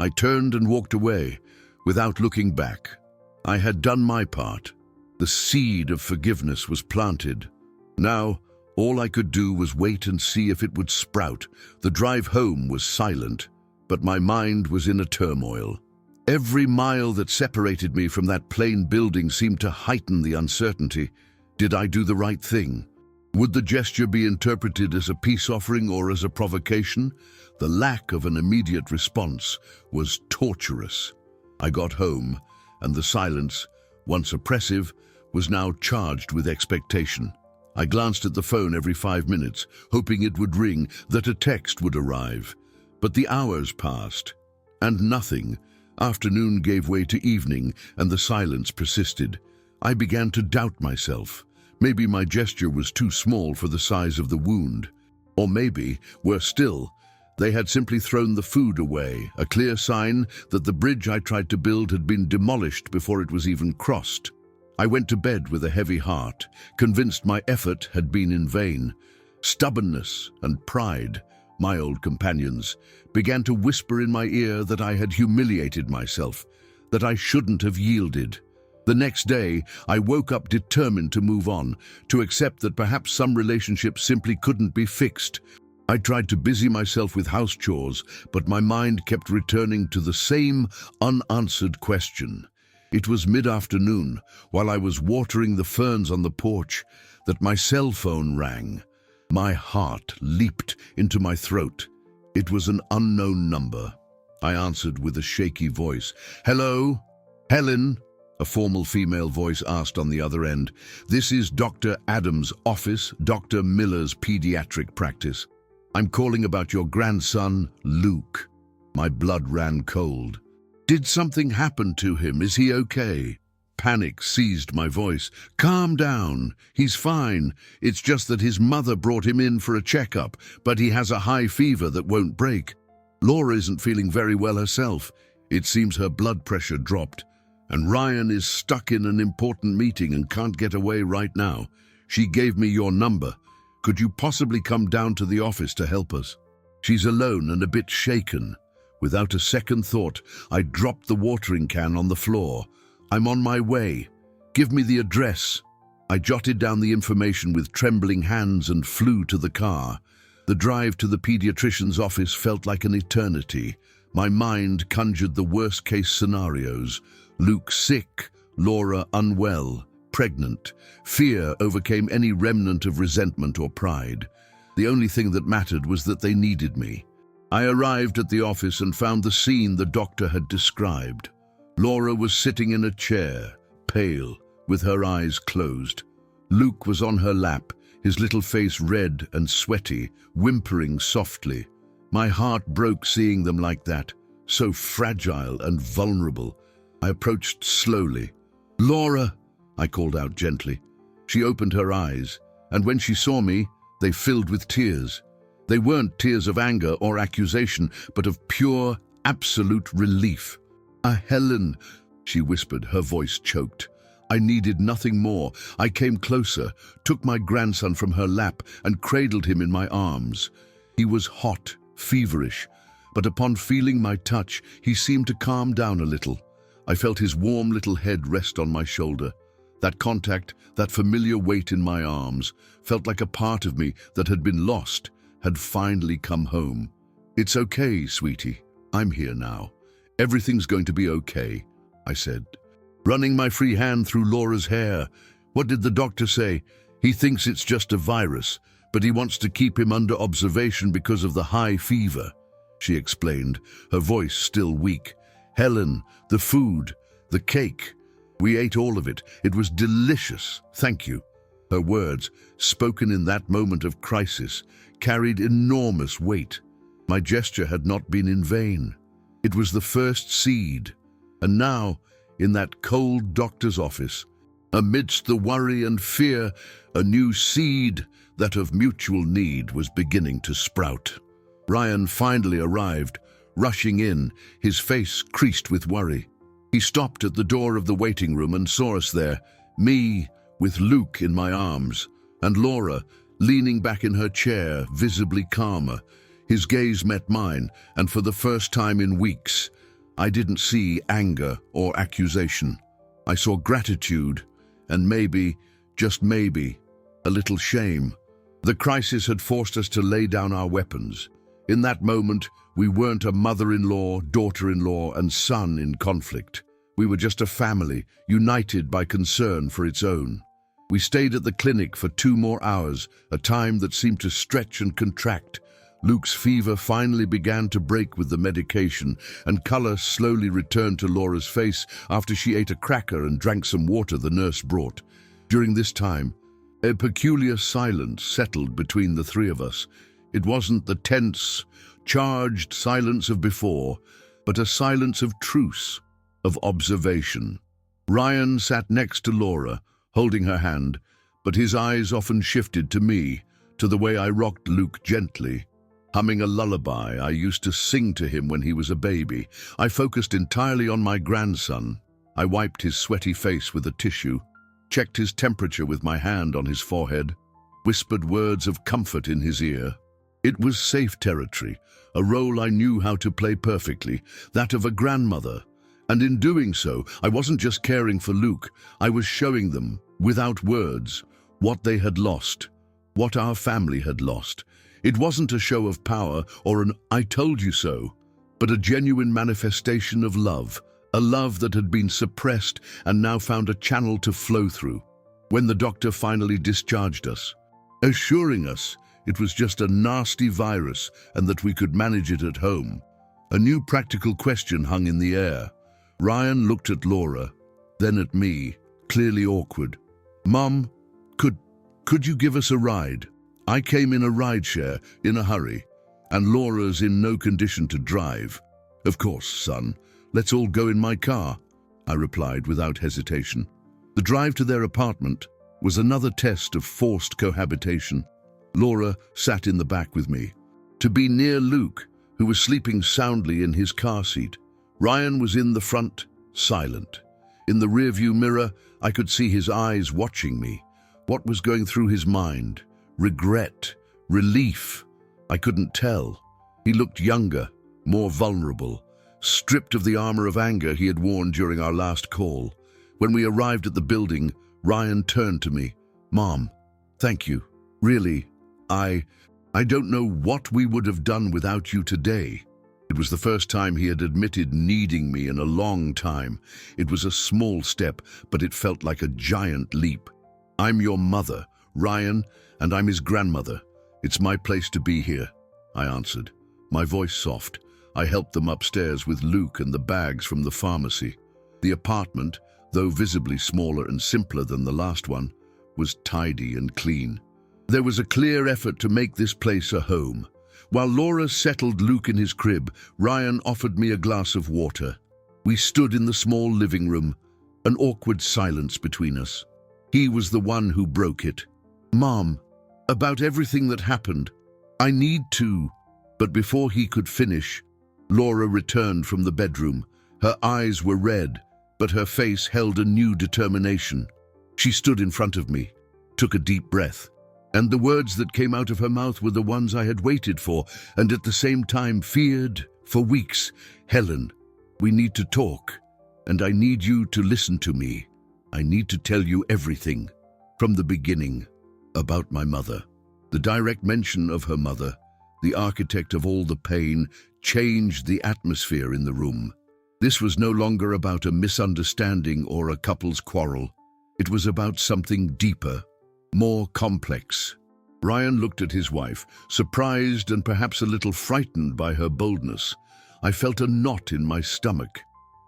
I turned and walked away, without looking back. I had done my part. The seed of forgiveness was planted. Now, All I could do was wait and see if it would sprout. The drive home was silent, but my mind was in a turmoil. Every mile that separated me from that plain building seemed to heighten the uncertainty. Did I do the right thing? Would the gesture be interpreted as a peace offering or as a provocation? The lack of an immediate response was torturous. I got home, and the silence, once oppressive, was now charged with expectation. I glanced at the phone every 5 minutes, hoping it would ring, that a text would arrive. But the hours passed, and nothing. Afternoon gave way to evening, and the silence persisted. I began to doubt myself. Maybe my gesture was too small for the size of the wound. Or maybe, worse still, they had simply thrown the food away, a clear sign that the bridge I tried to build had been demolished before it was even crossed. I went to bed with a heavy heart, convinced my effort had been in vain. Stubbornness and pride, my old companions, began to whisper in my ear that I had humiliated myself, that I shouldn't have yielded. The next day, I woke up determined to move on, to accept that perhaps some relationships simply couldn't be fixed. I tried to busy myself with house chores, but my mind kept returning to the same unanswered question. It was mid-afternoon, while I was watering the ferns on the porch, that my cell phone rang. My heart leaped into my throat. It was an unknown number. I answered with a shaky voice. "Hello? Helen?" A formal female voice asked on the other end. "This is Dr. Adams' office, Dr. Miller's pediatric practice. I'm calling about your grandson, Luke." My blood ran cold. "Did something happen to him? Is he okay?" Panic seized my voice. "Calm down. He's fine. It's just that his mother brought him in for a checkup, but he has a high fever that won't break. Laura isn't feeling very well herself. It seems her blood pressure dropped. And Ryan is stuck in an important meeting and can't get away right now. She gave me your number. Could you possibly come down to the office to help us? She's alone and a bit shaken." Without a second thought, I dropped the watering can on the floor. "I'm on my way. Give me the address." I jotted down the information with trembling hands and flew to the car. The drive to the pediatrician's office felt like an eternity. My mind conjured the worst-case scenarios. Luke sick, Laura unwell, pregnant. Fear overcame any remnant of resentment or pride. The only thing that mattered was that they needed me. I arrived at the office and found the scene the doctor had described. Laura was sitting in a chair, pale, with her eyes closed. Luke was on her lap, his little face red and sweaty, whimpering softly. My heart broke seeing them like that, so fragile and vulnerable. I approached slowly. "Laura," I called out gently. She opened her eyes, and when she saw me, they filled with tears. They weren't tears of anger or accusation, but of pure, absolute relief. Helen," she whispered, her voice choked. I needed nothing more. I came closer, took my grandson from her lap, and cradled him in my arms. He was hot, feverish, but upon feeling my touch, he seemed to calm down a little. I felt his warm little head rest on my shoulder. That contact, that familiar weight in my arms, felt like a part of me that had been lost, had finally come home. "It's okay, sweetie. I'm here now. Everything's going to be okay," I said, running my free hand through Laura's hair. "What did the doctor say?" "He thinks it's just a virus, but he wants to keep him under observation because of the high fever," she explained, her voice still weak. "Helen, the food, the cake. We ate all of it. It was delicious. Thank you." Her words, spoken in that moment of crisis, carried enormous weight. My gesture had not been in vain. It was the first seed. And now, in that cold doctor's office, amidst the worry and fear, a new seed, that of mutual need, was beginning to sprout. Ryan finally arrived, rushing in, his face creased with worry. He stopped at the door of the waiting room and saw us there, me with Luke in my arms, and Laura leaning back in her chair, visibly calmer. His gaze met mine, and for the first time in weeks, I didn't see anger or accusation. I saw gratitude, and maybe, just maybe, a little shame. The crisis had forced us to lay down our weapons. In that moment, we weren't a mother-in-law, daughter-in-law, and son in conflict. We were just a family, united by concern for its own. We stayed at the clinic for 2 more hours, a time that seemed to stretch and contract. Luke's fever finally began to break with the medication, and color slowly returned to Laura's face after she ate a cracker and drank some water the nurse brought. During this time, a peculiar silence settled between the 3 of us. It wasn't the tense, charged silence of before, but a silence of truce, of observation. Ryan sat next to Laura, holding her hand, but his eyes often shifted to me, to the way I rocked Luke gently. Humming a lullaby I used to sing to him when he was a baby, I focused entirely on my grandson. I wiped his sweaty face with a tissue, checked his temperature with my hand on his forehead, whispered words of comfort in his ear. It was safe territory, a role I knew how to play perfectly, that of a grandmother. And in doing so, I wasn't just caring for Luke, I was showing them, without words, what they had lost, what our family had lost. It wasn't a show of power or an "I told you so," but a genuine manifestation of love, a love that had been suppressed and now found a channel to flow through. When the doctor finally discharged us, assuring us it was just a nasty virus and that we could manage it at home, a new practical question hung in the air. Ryan looked at Laura, then at me, clearly awkward. "Mom, could you give us a ride? I came in a rideshare, in a hurry, and Laura's in no condition to drive." "Of course, son. Let's all go in my car," I replied without hesitation. The drive to their apartment was another test of forced cohabitation. Laura sat in the back with me, to be near Luke, who was sleeping soundly in his car seat. Ryan was in the front, silent. In the rearview mirror, I could see his eyes watching me. What was going through his mind? Regret? Relief? I couldn't tell. He looked younger, more vulnerable, stripped of the armor of anger he had worn during our last call. When we arrived at the building, Ryan turned to me. "Mom, thank you. Really, I don't know what we would have done without you today." It was the first time he had admitted needing me in a long time. It was a small step, but it felt like a giant leap. "I'm your mother, Ryan, and I'm his grandmother. It's my place to be here," I answered, my voice soft. I helped them upstairs with Luke and the bags from the pharmacy. The apartment, though visibly smaller and simpler than the last one, was tidy and clean. There was a clear effort to make this place a home. While Laura settled Luke in his crib, Ryan offered me a glass of water. We stood in the small living room, an awkward silence between us. He was the one who broke it. "Mom, about everything that happened, I need to..." But before he could finish, Laura returned from the bedroom. Her eyes were red, but her face held a new determination. She stood in front of me, took a deep breath, and the words that came out of her mouth were the ones I had waited for, and at the same time feared for weeks. "Helen, we need to talk, and I need you to listen to me. I need to tell you everything, from the beginning, about my mother." The direct mention of her mother, the architect of all the pain, changed the atmosphere in the room. This was no longer about a misunderstanding or a couple's quarrel. It was about something deeper, more complex. Ryan looked at his wife, surprised and perhaps a little frightened by her boldness. I felt a knot in my stomach.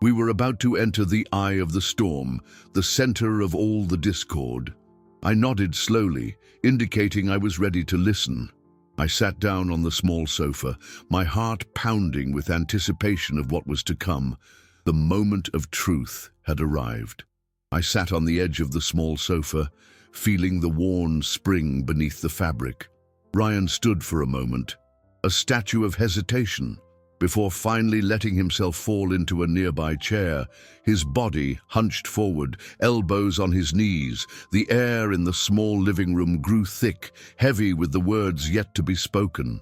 We were about to enter the eye of the storm, the center of all the discord. I nodded slowly, indicating I was ready to listen. I sat down on the small sofa, my heart pounding with anticipation of what was to come. The moment of truth had arrived. I sat on the edge of the small sofa, feeling the worn spring beneath the fabric. Ryan stood for a moment, a statue of hesitation, before finally letting himself fall into a nearby chair, his body hunched forward, elbows on his knees. The air in the small living room grew thick, heavy with the words yet to be spoken.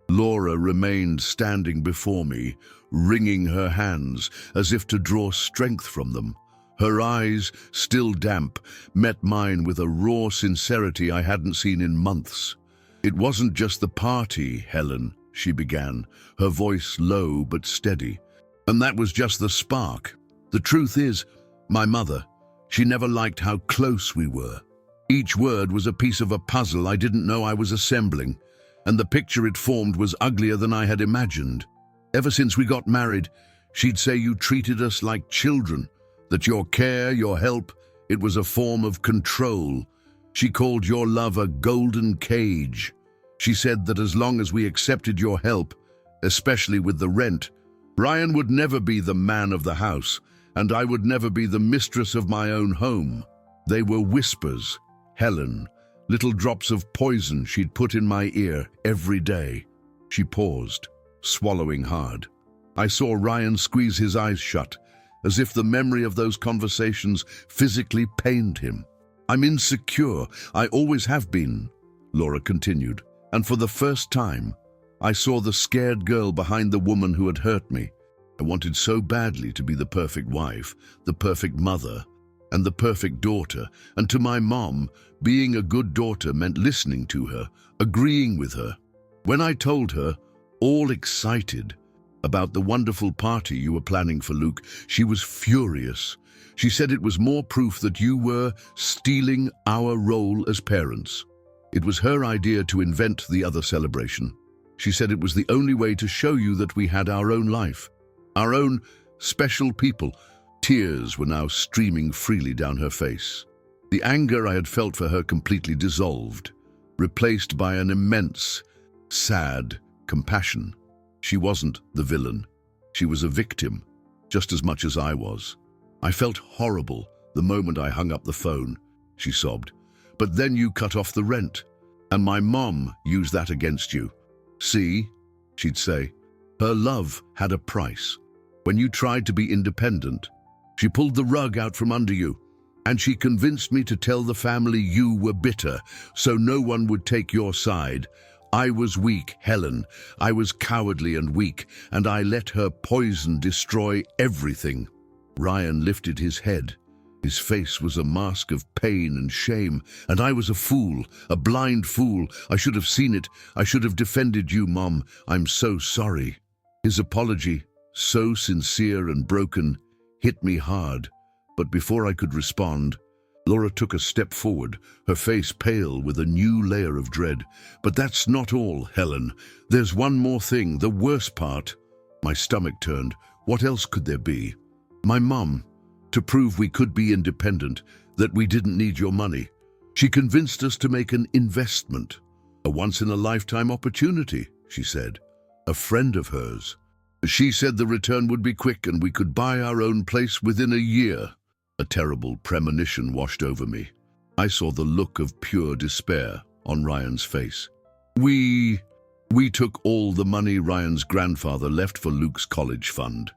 Laura remained standing before me, wringing her hands as if to draw strength from them. Her eyes, still damp, met mine with a raw sincerity I hadn't seen in months. It wasn't just the party, Helen, she began, her voice low but steady. And that was just the spark. The truth is, my mother, she never liked how close we were. Each word was a piece of a puzzle I didn't know I was assembling, and the picture it formed was uglier than I had imagined. Ever since we got married, she'd say you treated us like children, that your care, your help, it was a form of control. She called your love a golden cage. She said that as long as we accepted your help, especially with the rent, Ryan would never be the man of the house, and I would never be the mistress of my own home. They were whispers, Helen, little drops of poison she'd put in my ear every day. She paused, swallowing hard. I saw Ryan squeeze his eyes shut, as if the memory of those conversations physically pained him. I'm insecure, I always have been, Laura continued, and for the first time, I saw the scared girl behind the woman who had hurt me. I wanted so badly to be the perfect wife, the perfect mother, and the perfect daughter, and to my mom, being a good daughter meant listening to her, agreeing with her. When I told her, all excited, about the wonderful party you were planning for Luke, she was furious. She said it was more proof that you were stealing our role as parents. It was her idea to invent the other celebration. She said it was the only way to show you that we had our own life, our own special people. Tears were now streaming freely down her face. The anger I had felt for her completely dissolved, replaced by an immense, sad compassion. She wasn't the villain. She was a victim, just as much as I was. I felt horrible the moment I hung up the phone, she sobbed. But then you cut off the rent, and my mom used that against you. See, she'd say, her love had a price. When you tried to be independent, she pulled the rug out from under you, and she convinced me to tell the family you were bitter, so no one would take your side. I was weak, Helen. I was cowardly and weak, and I let her poison destroy everything. Ryan lifted his head. His face was a mask of pain and shame, and I was a fool, a blind fool. I should have seen it. I should have defended you, Mom. I'm so sorry. His apology, so sincere and broken, hit me hard. But before I could respond, Laura took a step forward, her face pale with a new layer of dread. But that's not all, Helen. There's one more thing, the worst part. My stomach turned. What else could there be? My mum, to prove we could be independent, that we didn't need your money. She convinced us to make an investment, a once-in-a-lifetime opportunity, she said. A friend of hers. She said the return would be quick and we could buy our own place within a year. A terrible premonition washed over me. I saw the look of pure despair on Ryan's face. We took all the money Ryan's grandfather left for Luke's college fund.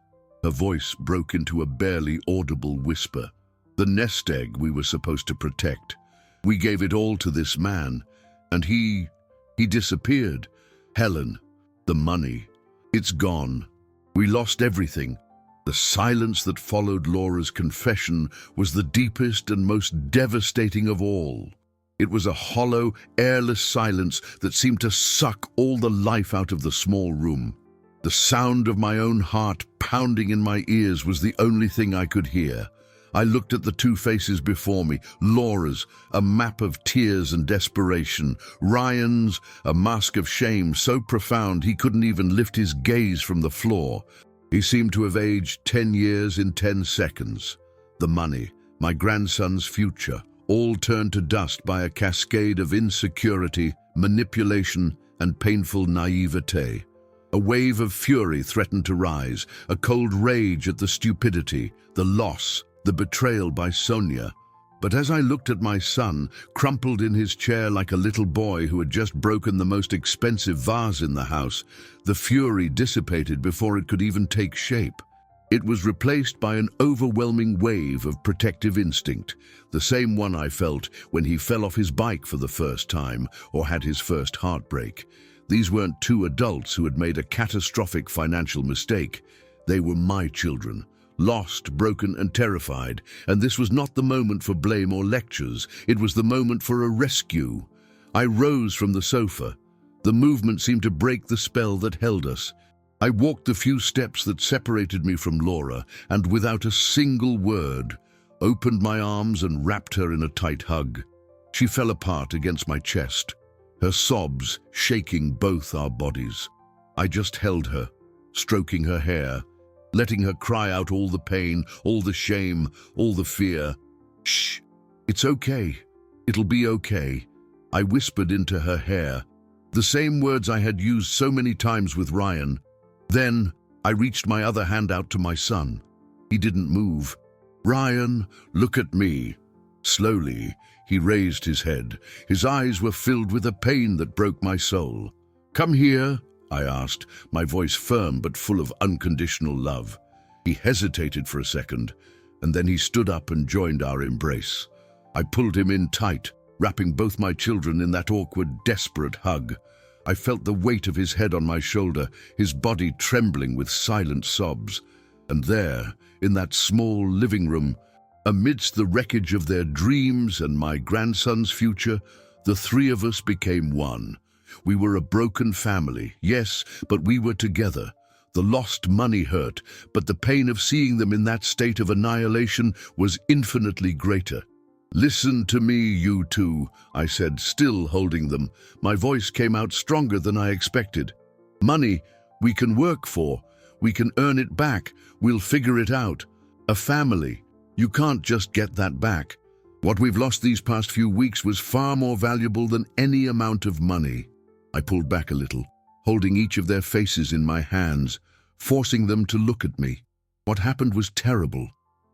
Her voice broke into a barely audible whisper. The nest egg we were supposed to protect. We gave it all to this man, and he disappeared. Helen, the money, it's gone. We lost everything. The silence that followed Laura's confession was the deepest and most devastating of all. It was a hollow, airless silence that seemed to suck all the life out of the small room. The sound of my own heart pounding in my ears was the only thing I could hear. I looked at the two faces before me, Laura's, a map of tears and desperation, Ryan's, a mask of shame so profound he couldn't even lift his gaze from the floor. He seemed to have aged 10 years in 10 seconds. The money, my grandson's future, all turned to dust by a cascade of insecurity, manipulation, and painful naivete. A wave of fury threatened to rise, a cold rage at the stupidity, the loss, the betrayal by Sonia. But as I looked at my son, crumpled in his chair like a little boy who had just broken the most expensive vase in the house, the fury dissipated before it could even take shape. It was replaced by an overwhelming wave of protective instinct, the same one I felt when he fell off his bike for the first time or had his first heartbreak. These weren't two adults who had made a catastrophic financial mistake. They were my children. Lost, broken, and terrified, and this was not the moment for blame or lectures. It was the moment for a rescue. I rose from the sofa. The movement seemed to break the spell that held us. I walked the few steps that separated me from Laura, and without a single word, opened my arms and wrapped her in a tight hug. She fell apart against my chest, her sobs shaking both our bodies. I just held her, stroking her hair, letting her cry out all the pain, all the shame, all the fear. "Shh, it's okay. It'll be okay," I whispered into her hair, the same words I had used so many times with Ryan. Then I reached my other hand out to my son. He didn't move. "Ryan, look at me." Slowly, he raised his head. His eyes were filled with a pain that broke my soul. "Come here," I asked, my voice firm but full of unconditional love. He hesitated for a second, and then he stood up and joined our embrace. I pulled him in tight, wrapping both my children in that awkward, desperate hug. I felt the weight of his head on my shoulder, his body trembling with silent sobs. And there, in that small living room, amidst the wreckage of their dreams and my grandson's future, the three of us became one. We were a broken family, yes, but we were together. The lost money hurt, but the pain of seeing them in that state of annihilation was infinitely greater. "Listen to me, you two," I said, still holding them. My voice came out stronger than I expected. "Money, we can work for. We can earn it back. We'll figure it out. A family, you can't just get that back. What we've lost these past few weeks was far more valuable than any amount of money." I pulled back a little, holding each of their faces in my hands, forcing them to look at me. What happened was terrible.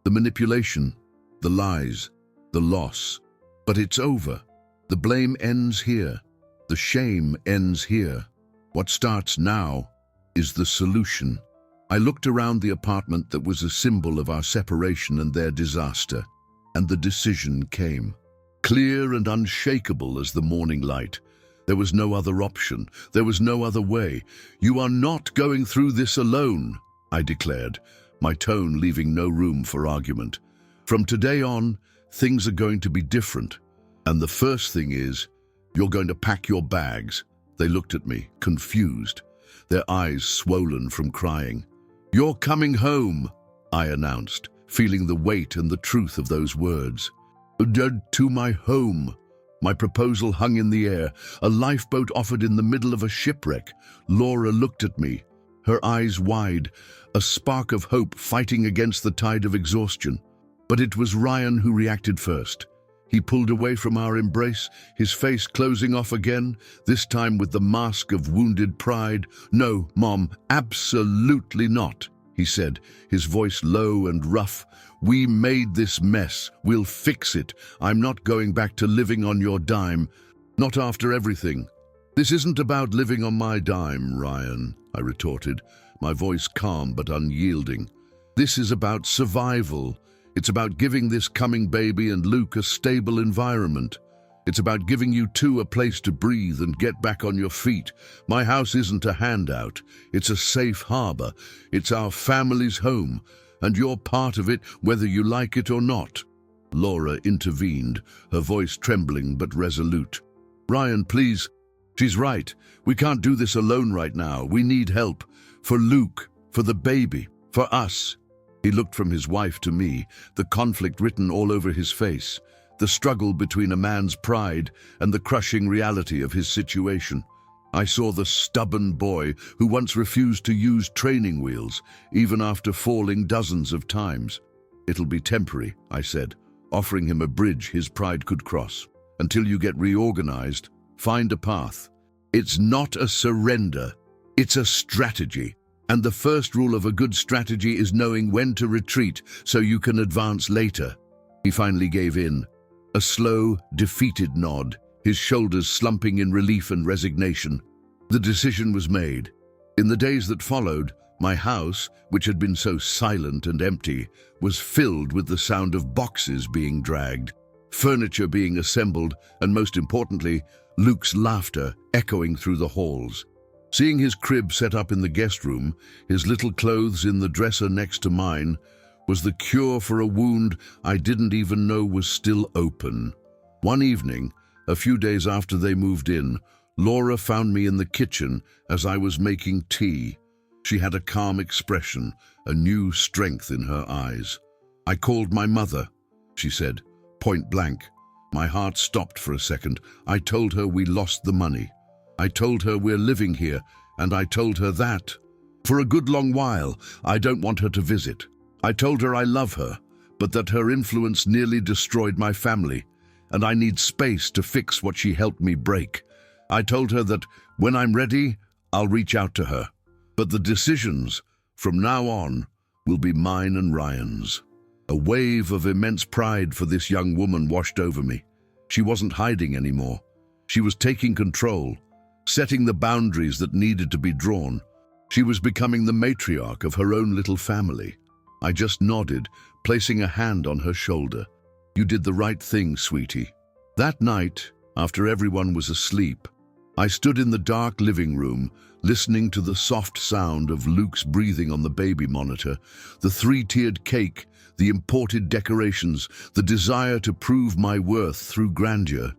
The manipulation, the lies, the loss. But it's over. The blame ends here. The shame ends here. What starts now is the solution. I looked around the apartment that was a symbol of our separation and their disaster, and the decision came. Clear and unshakable as the morning light. There was no other option. There was no other way. "You are not going through this alone," I declared, my tone leaving no room for argument. "From today on, things are going to be different. And the first thing is, you're going to pack your bags." They looked at me, confused, their eyes swollen from crying. "You're coming home," I announced, feeling the weight and the truth of those words. "To my home." My proposal hung in the air, a lifeboat offered in the middle of a shipwreck. Laura looked at me, her eyes wide, a spark of hope fighting against the tide of exhaustion. But it was Ryan who reacted first. He pulled away from our embrace, his face closing off again, this time with the mask of wounded pride. "No, Mom, absolutely not," he said, his voice low and rough. "We made this mess. We'll fix it. I'm not going back to living on your dime. Not after everything." "This isn't about living on my dime, Ryan," I retorted, my voice calm but unyielding. "This is about survival. It's about giving this coming baby and Luke a stable environment. It's about giving you two a place to breathe and get back on your feet. My house isn't a handout. It's a safe harbor. It's our family's home, and you're part of it whether you like it or not." Laura intervened, her voice trembling but resolute. "Ryan, please. She's right. We can't do this alone right now. We need help. For Luke, for the baby, for us." He looked from his wife to me, the conflict written all over his face, the struggle between a man's pride and the crushing reality of his situation. I saw the stubborn boy who once refused to use training wheels, even after falling dozens of times. "It'll be temporary," I said, offering him a bridge his pride could cross. "Until you get reorganized, find a path. It's not a surrender, it's a strategy. And the first rule of a good strategy is knowing when to retreat so you can advance later." He finally gave in, a slow, defeated nod, his shoulders slumping in relief and resignation. The decision was made. In the days that followed, my house, which had been so silent and empty, was filled with the sound of boxes being dragged, furniture being assembled, and most importantly, Luke's laughter echoing through the halls. Seeing his crib set up in the guest room, his little clothes in the dresser next to mine, was the cure for a wound I didn't even know was still open. One evening, A few days after they moved in, Laura found me in the kitchen as I was making tea. She had a calm expression, a new strength in her eyes. "I called my mother," she said, point blank. My heart stopped for a second. I told her we lost the money. I told her we're living here, and I told her that, for a good long while, I don't want her to visit. I told her I love her, but that her influence nearly destroyed my family, and I need space to fix what she helped me break. I told her that when I'm ready, I'll reach out to her. But the decisions, from now on, will be mine and Ryan's. A wave of immense pride for this young woman washed over me. She wasn't hiding anymore. She was taking control, setting the boundaries that needed to be drawn. She was becoming the matriarch of her own little family. I just nodded, placing a hand on her shoulder. "You did the right thing, sweetie." That night, after everyone was asleep, I stood in the dark living room, listening to the soft sound of Luke's breathing on the baby monitor, the three-tiered cake, the imported decorations, the desire to prove my worth through grandeur.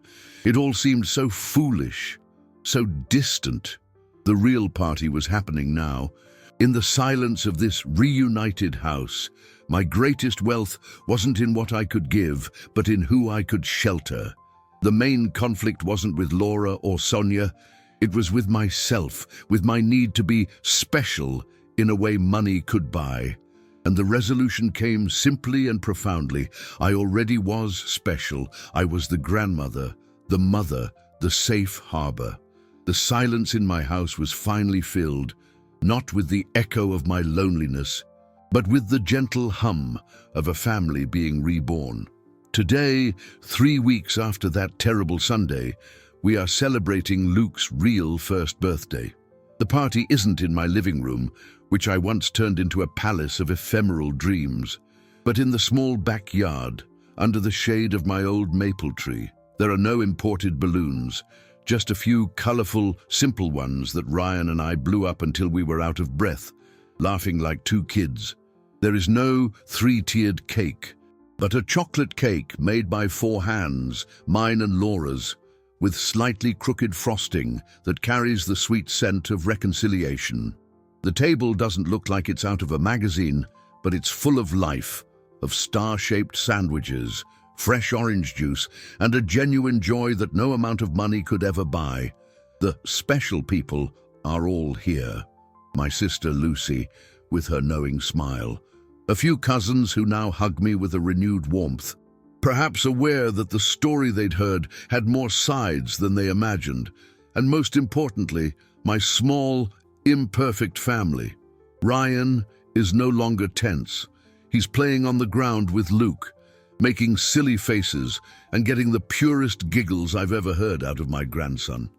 It all seemed so foolish, so distant. The real party was happening now. In the silence of this reunited house, my greatest wealth wasn't in what I could give, but in who I could shelter. The main conflict wasn't with Laura or Sonia. It was with myself, with my need to be special in a way money could buy. And the resolution came simply and profoundly. I already was special. I was the grandmother, the mother, the safe harbor. The silence in my house was finally filled, not with the echo of my loneliness, but with the gentle hum of a family being reborn. Today, 3 weeks after that terrible Sunday, we are celebrating Luke's real first birthday. The party isn't in my living room, which I once turned into a palace of ephemeral dreams, but in the small backyard, under the shade of my old maple tree. There are no imported balloons, just a few colorful, simple ones that Ryan and I blew up until we were out of breath, laughing like two kids. There is no three-tiered cake, but a chocolate cake made by 4 hands, mine and Laura's, with slightly crooked frosting that carries the sweet scent of reconciliation. The table doesn't look like it's out of a magazine, but it's full of life, of star-shaped sandwiches, fresh orange juice, and a genuine joy that no amount of money could ever buy. The special people are all here. My sister Lucy, with her knowing smile. A few cousins who now hug me with a renewed warmth, perhaps aware that the story they'd heard had more sides than they imagined. And most importantly, my small, imperfect family. Ryan is no longer tense. He's playing on the ground with Luke, making silly faces and getting the purest giggles I've ever heard out of my grandson.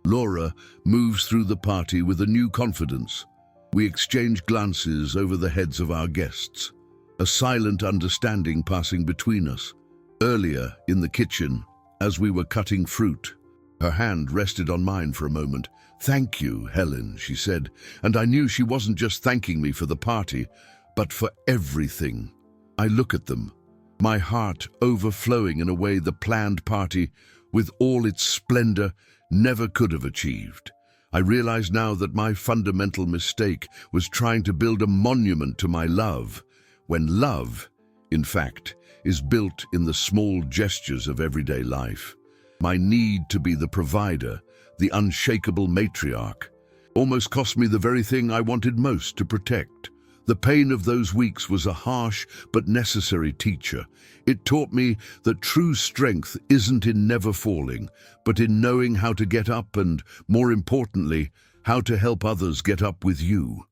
Laura moves through the party with a new confidence. We exchange glances over the heads of our guests, a silent understanding passing between us. Earlier, in the kitchen, as we were cutting fruit, her hand rested on mine for a moment. "Thank you, Helen," she said, and I knew she wasn't just thanking me for the party, but for everything. I look at them, my heart overflowing in a way the planned party, with all its splendor, never could have achieved. I realize now that my fundamental mistake was trying to build a monument to my love, when love, in fact, is built in the small gestures of everyday life. My need to be the provider, the unshakable matriarch, almost cost me the very thing I wanted most to protect. The pain of those weeks was a harsh but necessary teacher. It taught me that true strength isn't in never falling, but in knowing how to get up and, more importantly, how to help others get up with you.